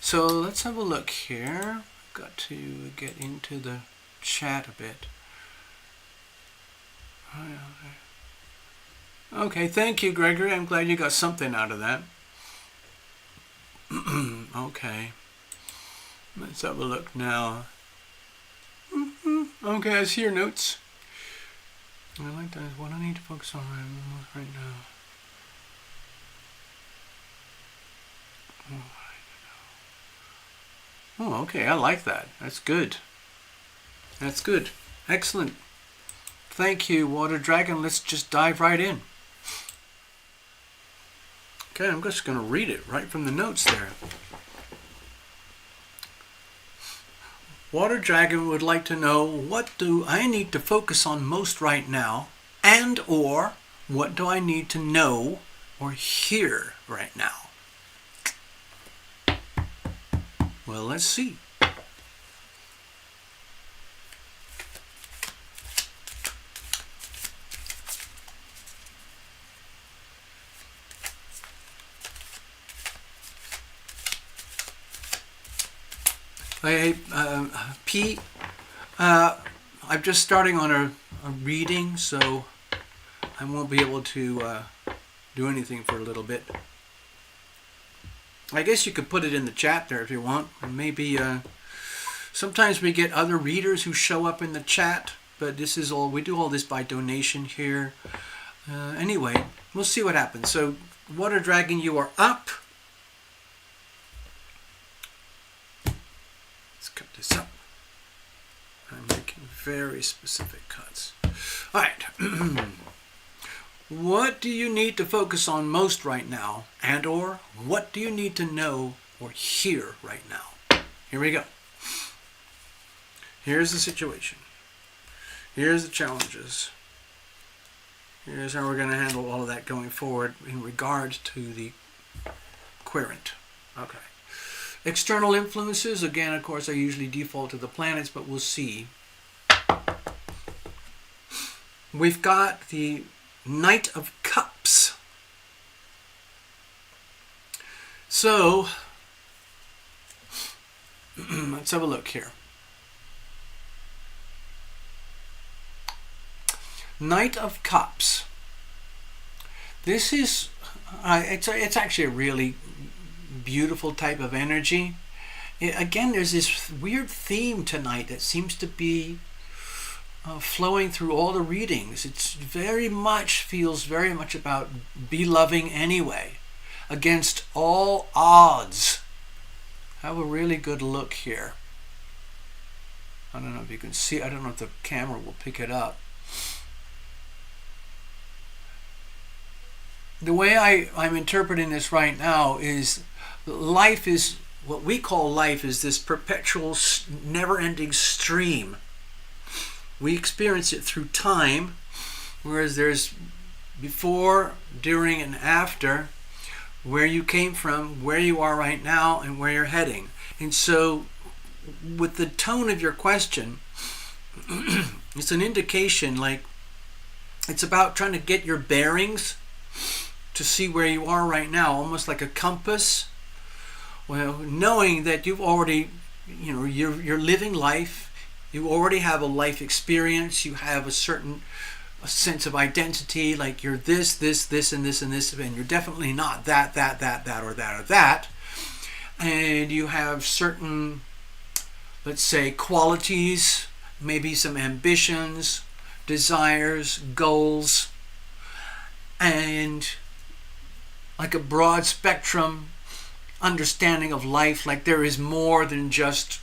So let's have a look here. I've got to get into the chat a bit. Okay, thank you, Gregory. I'm glad you got something out of that. Okay. Let's have a look now. Okay, I see your notes. I like that. What I need to focus on right now. Oh, okay. I like that. That's good. That's good. Excellent. Thank you, Water Dragon. Let's just dive right in. Okay, I'm just going to read it right from the notes there. Water Dragon would like to know, what do I need to focus on most right now, and or what do I need to know or hear right now? Well, let's see. Hey, Pete, I'm just starting on a reading, so I won't be able to do anything for a little bit. I guess you could put it in the chat there if you want. And maybe sometimes we get other readers who show up in the chat, but this is all, we do all this by donation here. Anyway, we'll see what happens. So, Water Dragon, you are up. cut this up. I'm making very specific cuts. All right. What do you need to focus on most right now? And or what do you need to know or hear right now? Here we go. Here's the situation. Here's the challenges. Here's how we're going to handle all of that going forward in regards to the querent. Okay. External influences, again, of course, I usually default to the planets, but we'll see. We've got the Knight of Cups. So, let's have a look here. Knight of Cups. This is, it's actually a really beautiful type of energy. Again, there's this weird theme tonight that seems to be flowing through all the readings. It's feels very much about be loving anyway, against all odds. Have a really good look here. I don't know if you can see, I don't know if the camera will pick it up. The way I'm interpreting this right now is life is, what we call life is this perpetual, never-ending stream. We experience it through time, whereas there's before, during, and after, where you came from, where you are right now, and where you're heading. And so, with the tone of your question, it's an indication, like, it's about trying to get your bearings to see where you are right now, almost like a compass. Well, knowing that you've already, you're living life, you already have a life experience, you have a sense of identity, like you're this, and this, and this, and you're definitely not that, or that. And you have certain, let's say, qualities, maybe some ambitions, desires, goals, and like a broad spectrum understanding of life, like there is more than just,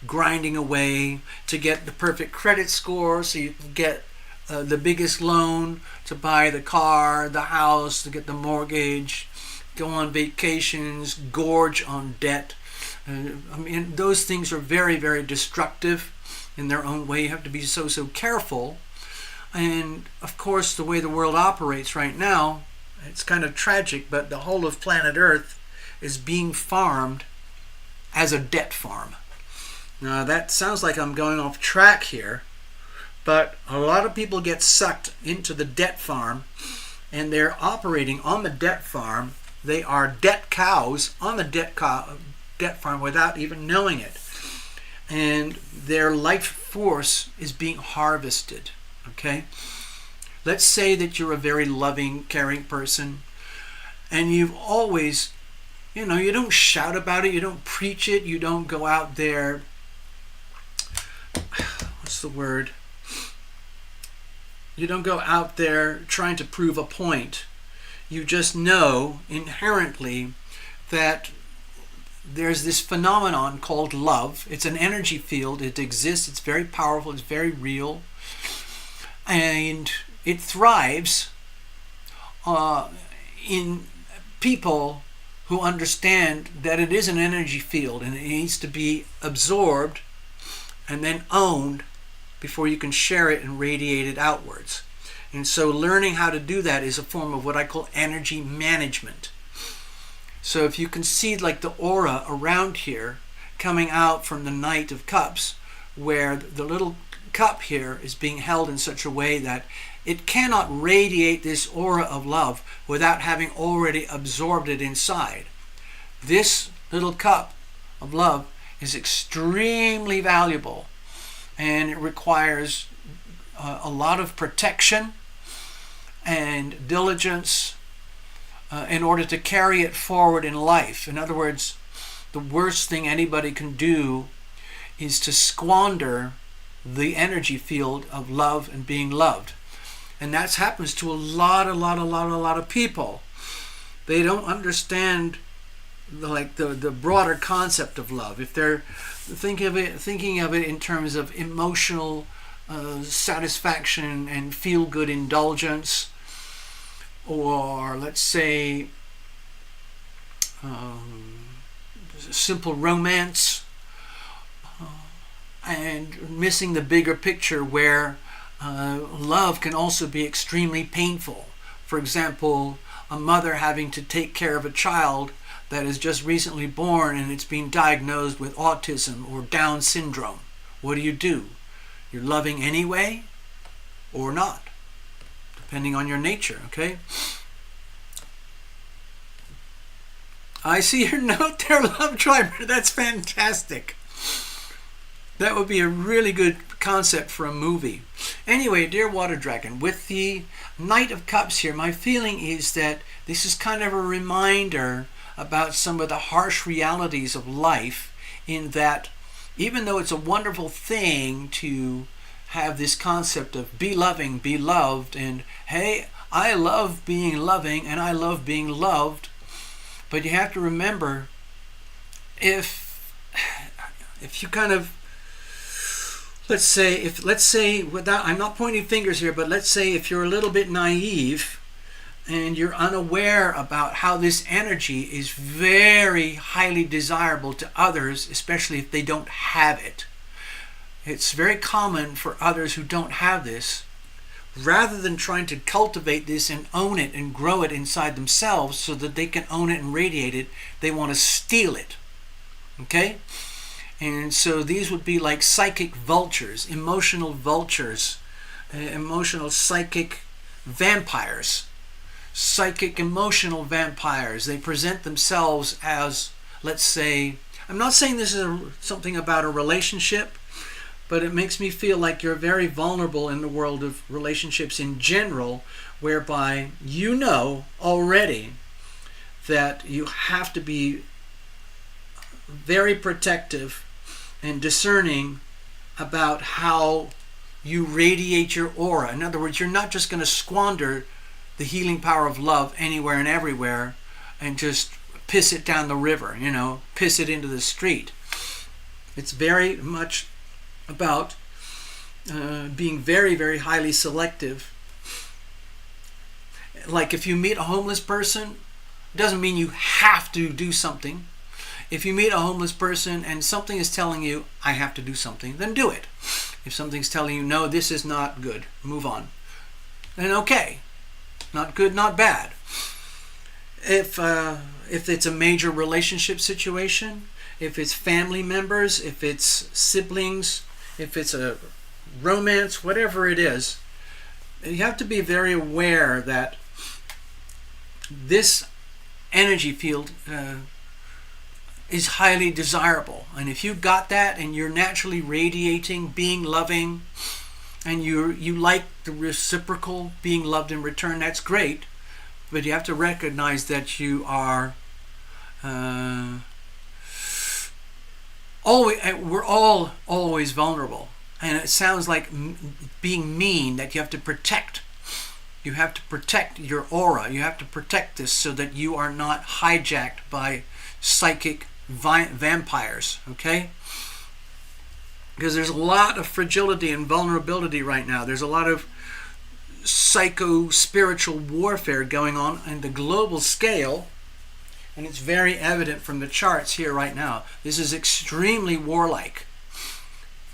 grinding away to get the perfect credit score so you can get the biggest loan to buy the car, the house, to get the mortgage, go on vacations, gorge on debt. Those things are very, very destructive in their own way. You have to be so careful. And of course, the way the world operates right now, it's kind of tragic, but the whole of planet Earth is being farmed as a debt farm. Now that sounds like I'm going off track here, but a lot of people get sucked into the debt farm, and they're operating on the debt farm. They are debt cows on the debt farm without even knowing it. And their life force is being harvested, okay? Let's say that you're a very loving, caring person, and you've always, you don't shout about it, you don't preach it, you don't go out there, what's the word? You don't go out there trying to prove a point. You just know inherently that there's this phenomenon called love. It's an energy field. It exists. It's very powerful. It's very real. And it thrives in people who understand that it is an energy field and it needs to be absorbed and then owned before you can share it and radiate it outwards. And so learning how to do that is a form of what I call energy management. So if you can see like the aura around here coming out from the Knight of Cups, where the little cup here is being held in such a way that it cannot radiate this aura of love without having already absorbed it inside. This little cup of love is extremely valuable, and it requires a lot of protection and diligence in order to carry it forward in life. In other words, the worst thing anybody can do is to squander the energy field of love and being loved. And that happens to a lot of people. They don't understand the broader concept of love. If they're thinking of it in terms of emotional satisfaction and feel-good indulgence, or let's say simple romance, and missing the bigger picture where love can also be extremely painful. For example, a mother having to take care of a child that is just recently born and it's been diagnosed with autism or Down syndrome. What do? You're loving anyway or not, depending on your nature, okay? I see your note there, Love Tribe. That's fantastic. That would be a really good concept for a movie. Anyway, dear Water Dragon, with the Knight of Cups here, my feeling is that this is kind of a reminder about some of the harsh realities of life, in that even though it's a wonderful thing to have this concept of be loving, be loved, and hey, I love being loving and I love being loved, but you have to remember, if you kind of, let's say without, I'm not pointing fingers here, but let's say if you're a little bit naive and you're unaware about how this energy is very highly desirable to others, especially if they don't have it. It's very common for others who don't have this, rather than trying to cultivate this and own it and grow it inside themselves so that they can own it and radiate it, they want to steal it. Okay? And so these would be like psychic vultures, emotional psychic vampires. Psychic emotional vampires. They present themselves as, let's say, I'm not saying this is something about a relationship, but it makes me feel like you're very vulnerable in the world of relationships in general, whereby you know already that you have to be very protective and discerning about how you radiate your aura. In other words, you're not just going to squander the healing power of love anywhere and everywhere and just piss it down the river, piss it into the street. It's very much about being very, very highly selective. Like if you meet a homeless person, it doesn't mean you have to do something. If you meet a homeless person and something is telling you, I have to do something, then do it. If something's telling you, no, this is not good, move on, then okay. Not good, not bad. If it's a major relationship situation, if it's family members, if it's siblings, if it's a romance, whatever it is, you have to be very aware that this energy field is highly desirable. And if you got that and you're naturally radiating, being loving, and you like the reciprocal, being loved in return, that's great. But you have to recognize that you are we're all always vulnerable. And it sounds like being mean, that you have to protect. You have to protect your aura. You have to protect this so that you are not hijacked by psychic vampires, okay? Because there's a lot of fragility and vulnerability right now. There's a lot of psycho-spiritual warfare going on the global scale, and it's very evident from the charts here right now. This is extremely warlike.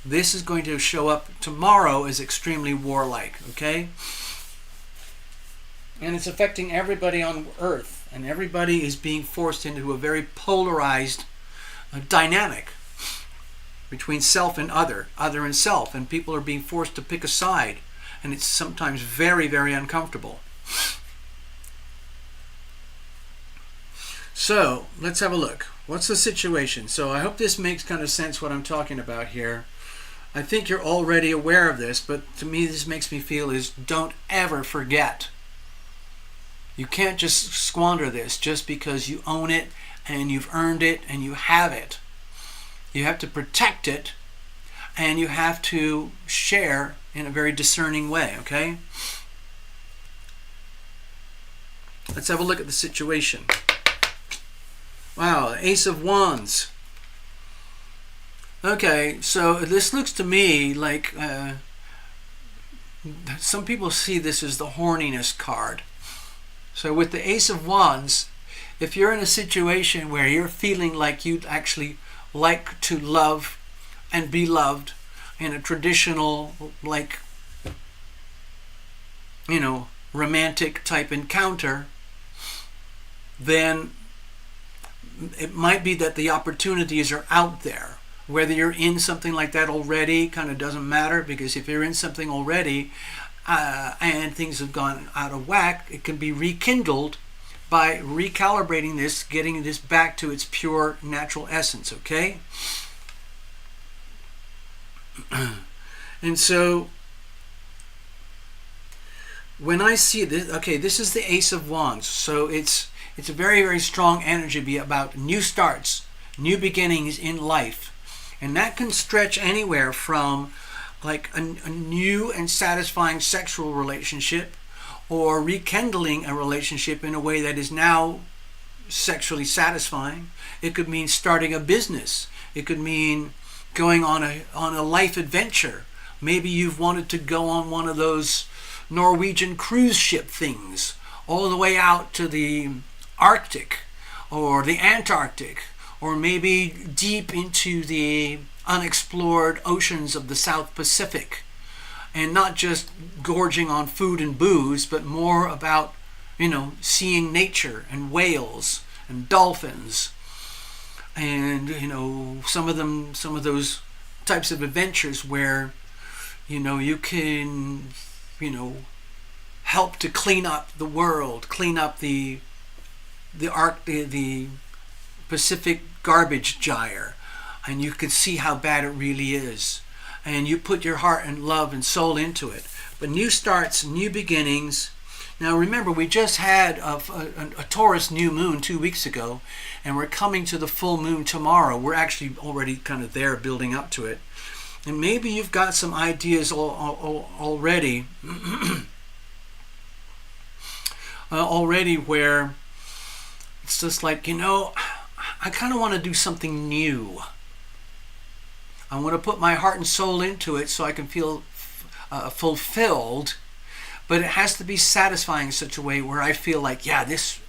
This is going to show up tomorrow as extremely warlike, okay? And it's affecting everybody on Earth, and everybody is being forced into a very polarized dynamic between self and other and self, and people are being forced to pick a side, and it's sometimes very, very uncomfortable. So let's have a look. What's the situation? So I hope this makes kind of sense what I'm talking about here. I think you're already aware of this, but to me this makes me feel is don't ever forget. You can't just squander this just because you own it and you've earned it and you have it. You have to protect it, and you have to share in a very discerning way, okay? Let's have a look at the situation. Wow, Ace of Wands. Okay, so this looks to me like some people see this as the horniness card. So with the Ace of Wands, if you're in a situation where you're feeling like you'd actually like to love and be loved in a traditional, like, romantic type encounter, then it might be that the opportunities are out there. Whether you're in something like that already kind of doesn't matter, because if you're in something already and things have gone out of whack, it can be rekindled by recalibrating this, getting this back to its pure natural essence, okay? And so when I see this, okay, this is the Ace of Wands, so it's a very, very strong energy, be about new starts, new beginnings in life. And that can stretch anywhere from like a new and satisfying sexual relationship, or rekindling a relationship in a way that is now sexually satisfying. It could mean starting a business. It could mean going on a life adventure. Maybe you've wanted to go on one of those Norwegian cruise ship things all the way out to the Arctic or the Antarctic, or maybe deep into the unexplored oceans of the South Pacific, and not just gorging on food and booze, but more about, seeing nature and whales and dolphins, and some of those types of adventures where you can help to clean up the world, clean up the Pacific garbage gyre, and you can see how bad it really is, and you put your heart and love and soul into it. But new starts, new beginnings. Now remember, we just had a Taurus new moon 2 weeks ago, and we're coming to the full moon tomorrow. We're actually already kind of there, building up to it. And maybe you've got some ideas already already where it's just like, I kind of want to do something new. I want to put my heart and soul into it so I can feel fulfilled, but it has to be satisfying in such a way where I feel like, yeah, this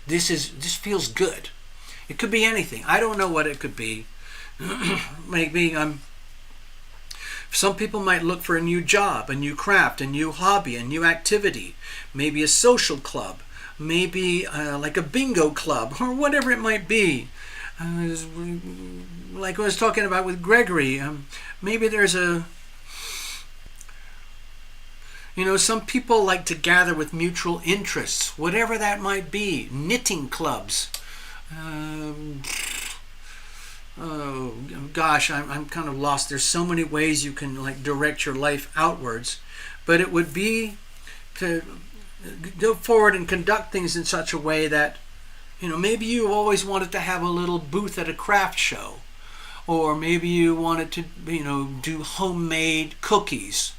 feels good. It could be anything. I don't know what it could be. Maybe some people might look for a new job, a new craft, a new hobby, a new activity, maybe a social club, maybe like a bingo club, or whatever it might be. Like I was talking about with Gregory, maybe there's some people like to gather with mutual interests, whatever that might be. Knitting clubs. Oh gosh, I'm kind of lost. There's so many ways you can like direct your life outwards, but it would be to go forward and conduct things in such a way that, maybe you always wanted to have a little booth at a craft show, or maybe you wanted to, do homemade cookies,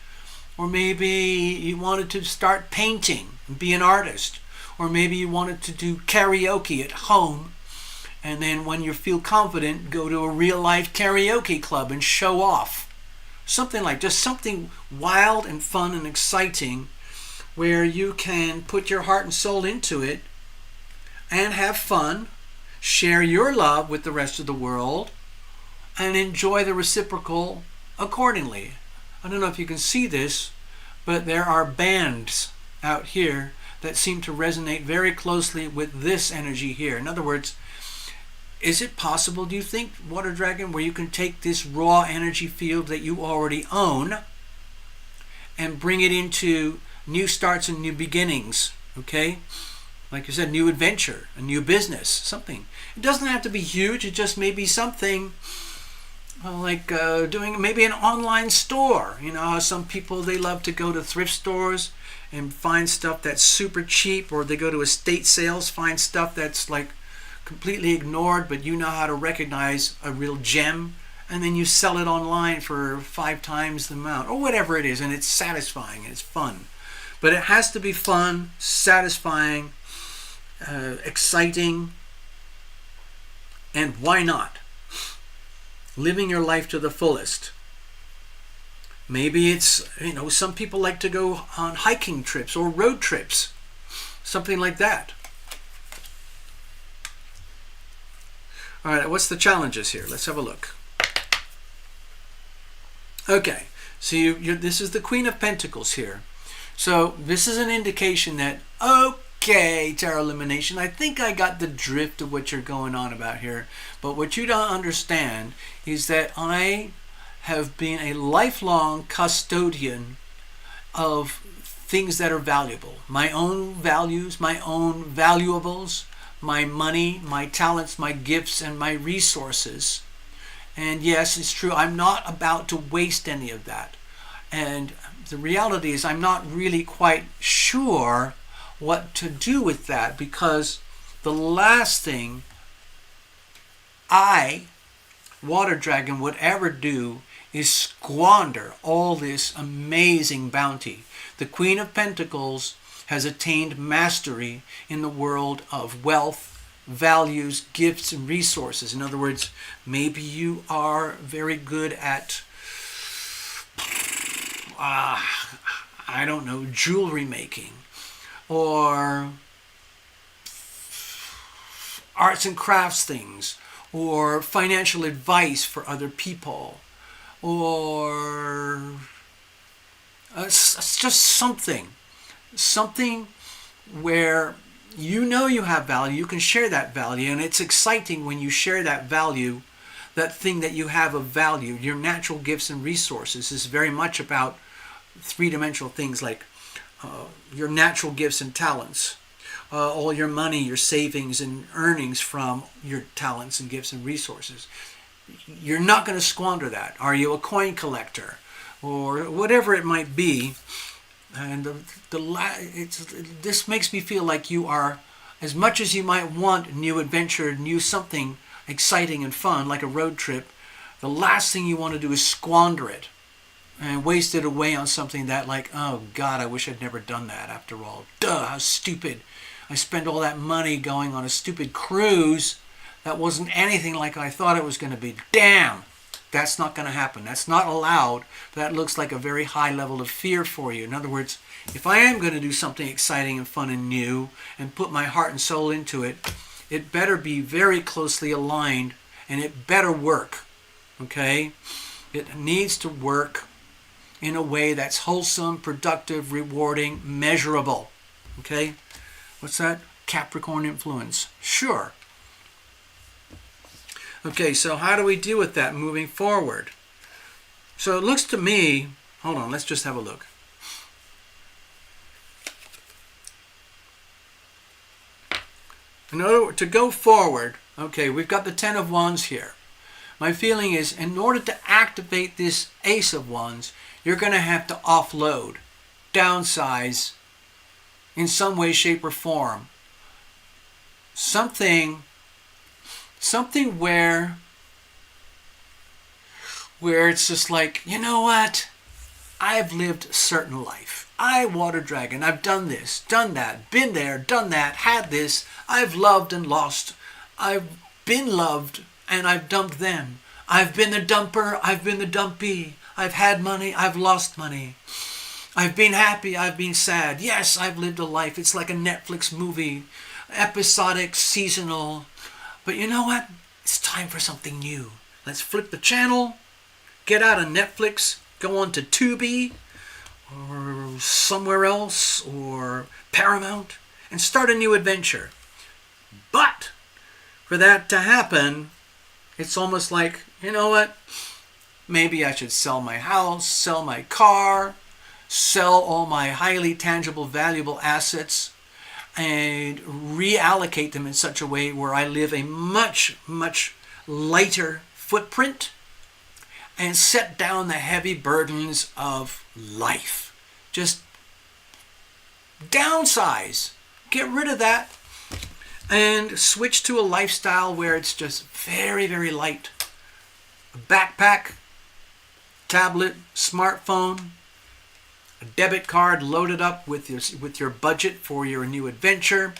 or maybe you wanted to start painting and be an artist, or maybe you wanted to do karaoke at home, and then when you feel confident, go to a real life karaoke club and show off. Just something wild and fun and exciting, where you can put your heart and soul into it and have fun, share your love with the rest of the world, and enjoy the reciprocal accordingly. I don't know if you can see this, but there are bands out here that seem to resonate very closely with this energy here. In other words, is it possible, do you think, Water Dragon, where you can take this raw energy field that you already own and bring it into new starts and new beginnings, okay? Like you said, new adventure, a new business, something. It doesn't have to be huge. It just may be something like doing maybe an online store. Some people, they love to go to thrift stores and find stuff that's super cheap, or they go to estate sales, find stuff that's like completely ignored, but you know how to recognize a real gem, and then you sell it online for 5 times the amount, or whatever it is, and it's satisfying and it's fun. But it has to be fun, satisfying, exciting, and why not? living your life to the fullest. Maybe it's, some people like to go on hiking trips or road trips, something like that. All right, what's the challenges here? Let's have a look. Okay, so this is the Queen of Pentacles here. So this is an indication that, okay, TarotLumination, I think I got the drift of what you're going on about here. But what you don't understand is that I have been a lifelong custodian of things that are valuable. My own values, my own valuables, my money, my talents, my gifts, and my resources. And yes, it's true, I'm not about to waste any of that. And the reality is I'm not really quite sure what to do with that, because the last thing I, Water Dragon, would ever do is squander all this amazing bounty. The Queen of Pentacles has attained mastery in the world of wealth, values, gifts, and resources. In other words, maybe you are very good at, I don't know, jewelry making, or arts and crafts things, or financial advice for other people, or it's just something where you have value, you can share that value, and it's exciting when you share that value, that thing that you have of value. Your natural gifts and resources is very much about three-dimensional things like your natural gifts and talents, all your money, your savings and earnings from your talents and gifts and resources. You're not going to squander that. Are you a coin collector or whatever it might be? And this makes me feel like you are, as much as you might want new adventure, new something exciting and fun, like a road trip, the last thing you want to do is squander it and waste it away on something that, like, oh God, I wish I'd never done that after all. Duh, how stupid. I spent all that money going on a stupid cruise that wasn't anything like I thought it was going to be. Damn! That's not going to happen. That's not allowed. That looks like a very high level of fear for you. In other words, if I am going to do something exciting and fun and new and put my heart and soul into it, it better be very closely aligned and it better work. Okay? It needs to work in a way that's wholesome, productive, rewarding, measurable. Okay? What's that? Capricorn influence. Sure. Okay, so how do we deal with that moving forward? So it looks to me, hold on, let's just have a look. In order to go forward, okay, we've got the Ten of Wands here. My feeling is, in order to activate this Ace of Wands, you're going to have to offload, downsize, in some way, shape, or form. Something where it's just like, you know what? I've lived a certain life. I, Water Dragon, I've done this, done that, been there, done that, had this. I've loved and lost. I've been loved and I've dumped them. I've been the dumper, I've been the dumpee. I've had money, I've lost money. I've been happy, I've been sad. Yes, I've lived a life. It's like a Netflix movie, episodic, seasonal. But you know what? It's time for something new. Let's flip the channel, get out of Netflix, go on to Tubi or somewhere else or Paramount and start a new adventure. But for that to happen, it's almost like, you know what? Maybe I should sell my house, sell my car, sell all my highly tangible, valuable assets, and reallocate them in such a way where I live a much, much lighter footprint and set down the heavy burdens of life. Just downsize. Get rid of that and switch to a lifestyle where it's just very, very light. A backpack, tablet, smartphone, a debit card loaded up with your budget for your new adventure.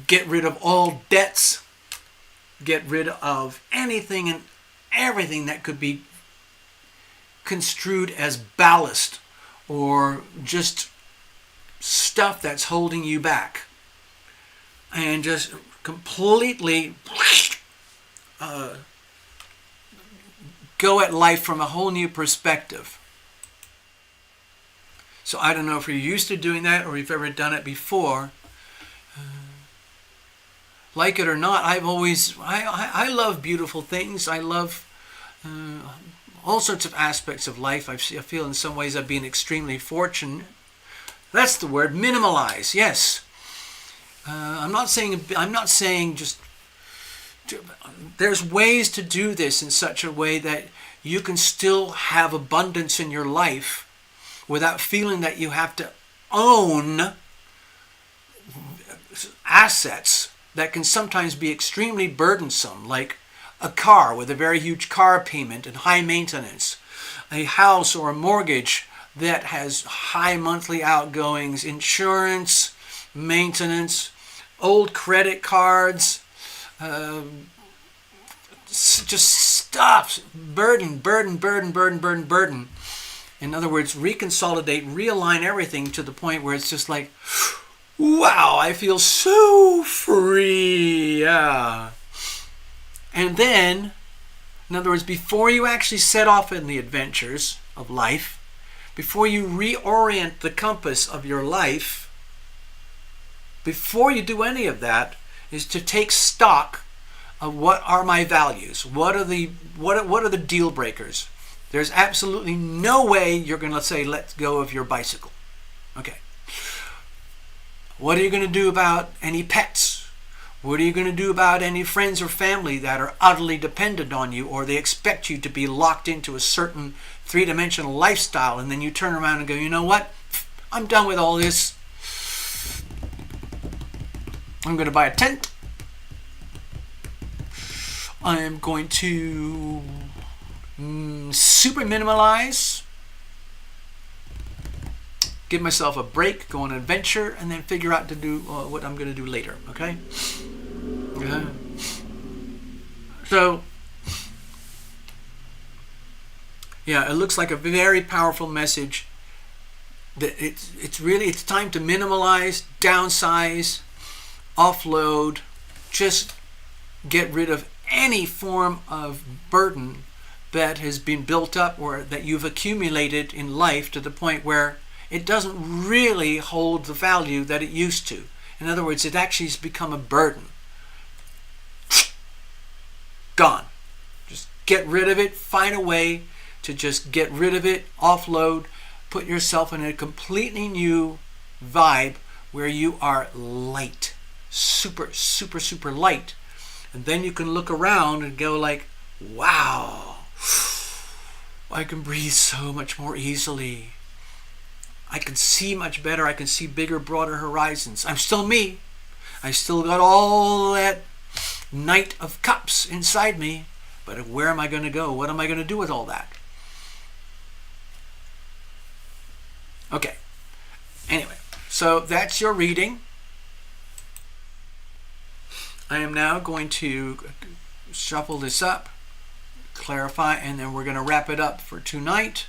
Get rid of all debts. get rid of anything and everything that could be construed as ballast or just stuff that's holding you back, and just completely go at life from a whole new perspective. So I don't know if you're used to doing that or you've ever done it before. Like it or not, I love beautiful things. I love all sorts of aspects of life. I feel in some ways I've been extremely fortunate. That's the word, minimalize. Yes. I'm not saying just. There's ways to do this in such a way that you can still have abundance in your life without feeling that you have to own assets that can sometimes be extremely burdensome, like a car with a very huge car payment and high maintenance, a house or a mortgage that has high monthly outgoings, insurance, maintenance, old credit cards, just stuff, burden. In other words, reconsolidate, realign everything to the point where it's just like, wow, I feel so free. Yeah. And then, in other words, before you actually set off in the adventures of life, before you reorient the compass of your life, before you do any of that, is to take stock of what are my values. What are the deal breakers? There's absolutely no way you're going to say, let go of your bicycle. Okay. What are you going to do about any pets? What are you going to do about any friends or family that are utterly dependent on you, or they expect you to be locked into a certain three-dimensional lifestyle, and then you turn around and go, you know what? I'm done with all this. I'm going to buy a tent. I am going to super minimalize, give myself a break, go on an adventure, and then figure out to do what I'm going to do later. Okay? So, yeah, it looks like a very powerful message. That it's time to minimalize, downsize, offload, just get rid of any form of burden that has been built up or that you've accumulated in life to the point where it doesn't really hold the value that it used to. In other words, it actually has become a burden. Gone. Just get rid of it. Find a way to just get rid of it, offload, put yourself in a completely new vibe where you are light. Super, super, super light. And then you can look around and go like, wow, I can breathe so much more easily. I can see much better. I can see bigger, broader horizons. I'm still me. I still got all that Knight of Cups inside me. But where am I going to go? What am I going to do with all that? Okay. Anyway, so that's your reading. I am now going to shuffle this up, clarify, and then we're going to wrap it up for tonight.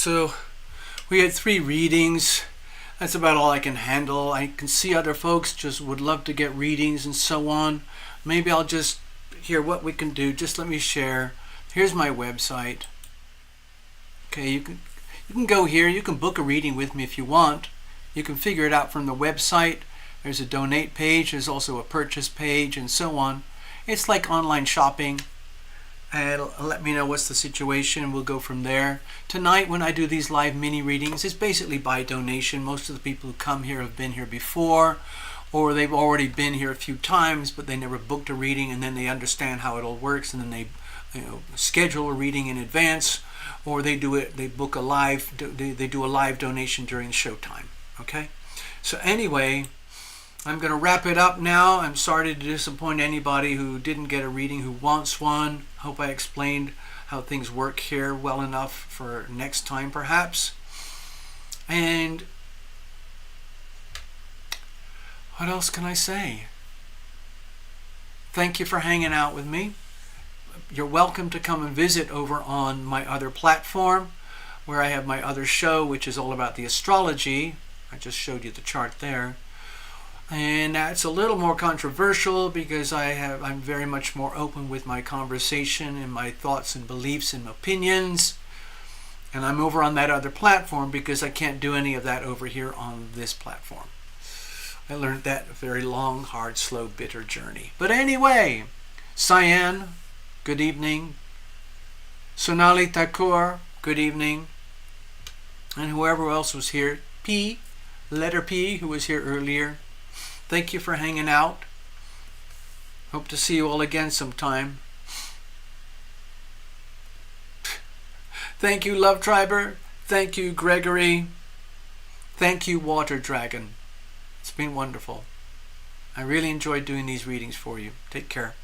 So we had 3 readings. That's about all I can handle. I can see other folks just would love to get readings and so on. Maybe I'll just hear what we can do. Just let me share. Here's my website. Okay, you can go here. You can book a reading with me if you want. You can figure it out from the website. There's a donate page. There's also a purchase page and so on. It's like online shopping. And let me know what's the situation. We'll go from there. Tonight, when I do these live mini readings, it's basically by donation. Most of the people who come here have been here before, or they've already been here a few times, but they never booked a reading, and then they understand how it all works, and then they schedule a reading in advance, or they do it. They book a live. They do a live donation during showtime. Okay. So anyway, I'm going to wrap it up now. I'm sorry to disappoint anybody who didn't get a reading who wants one. Hope I explained how things work here well enough for next time perhaps. And what else can I say? Thank you for hanging out with me. You're welcome to come and visit over on my other platform where I have my other show, which is all about the astrology. I just showed you the chart there. And that's a little more controversial because I'm very much more open with my conversation and my thoughts and beliefs and opinions. And I'm over on that other platform because I can't do any of that over here on this platform. I learned that a very long, hard, slow, bitter journey. But anyway, Cyan, good evening. Sonali Thakur, good evening. And whoever else was here, P, letter P, who was here earlier. Thank you for hanging out. Hope to see you all again sometime. Thank you, Love Triber. Thank you, Gregory. Thank you, Water Dragon. It's been wonderful. I really enjoyed doing these readings for you. Take care.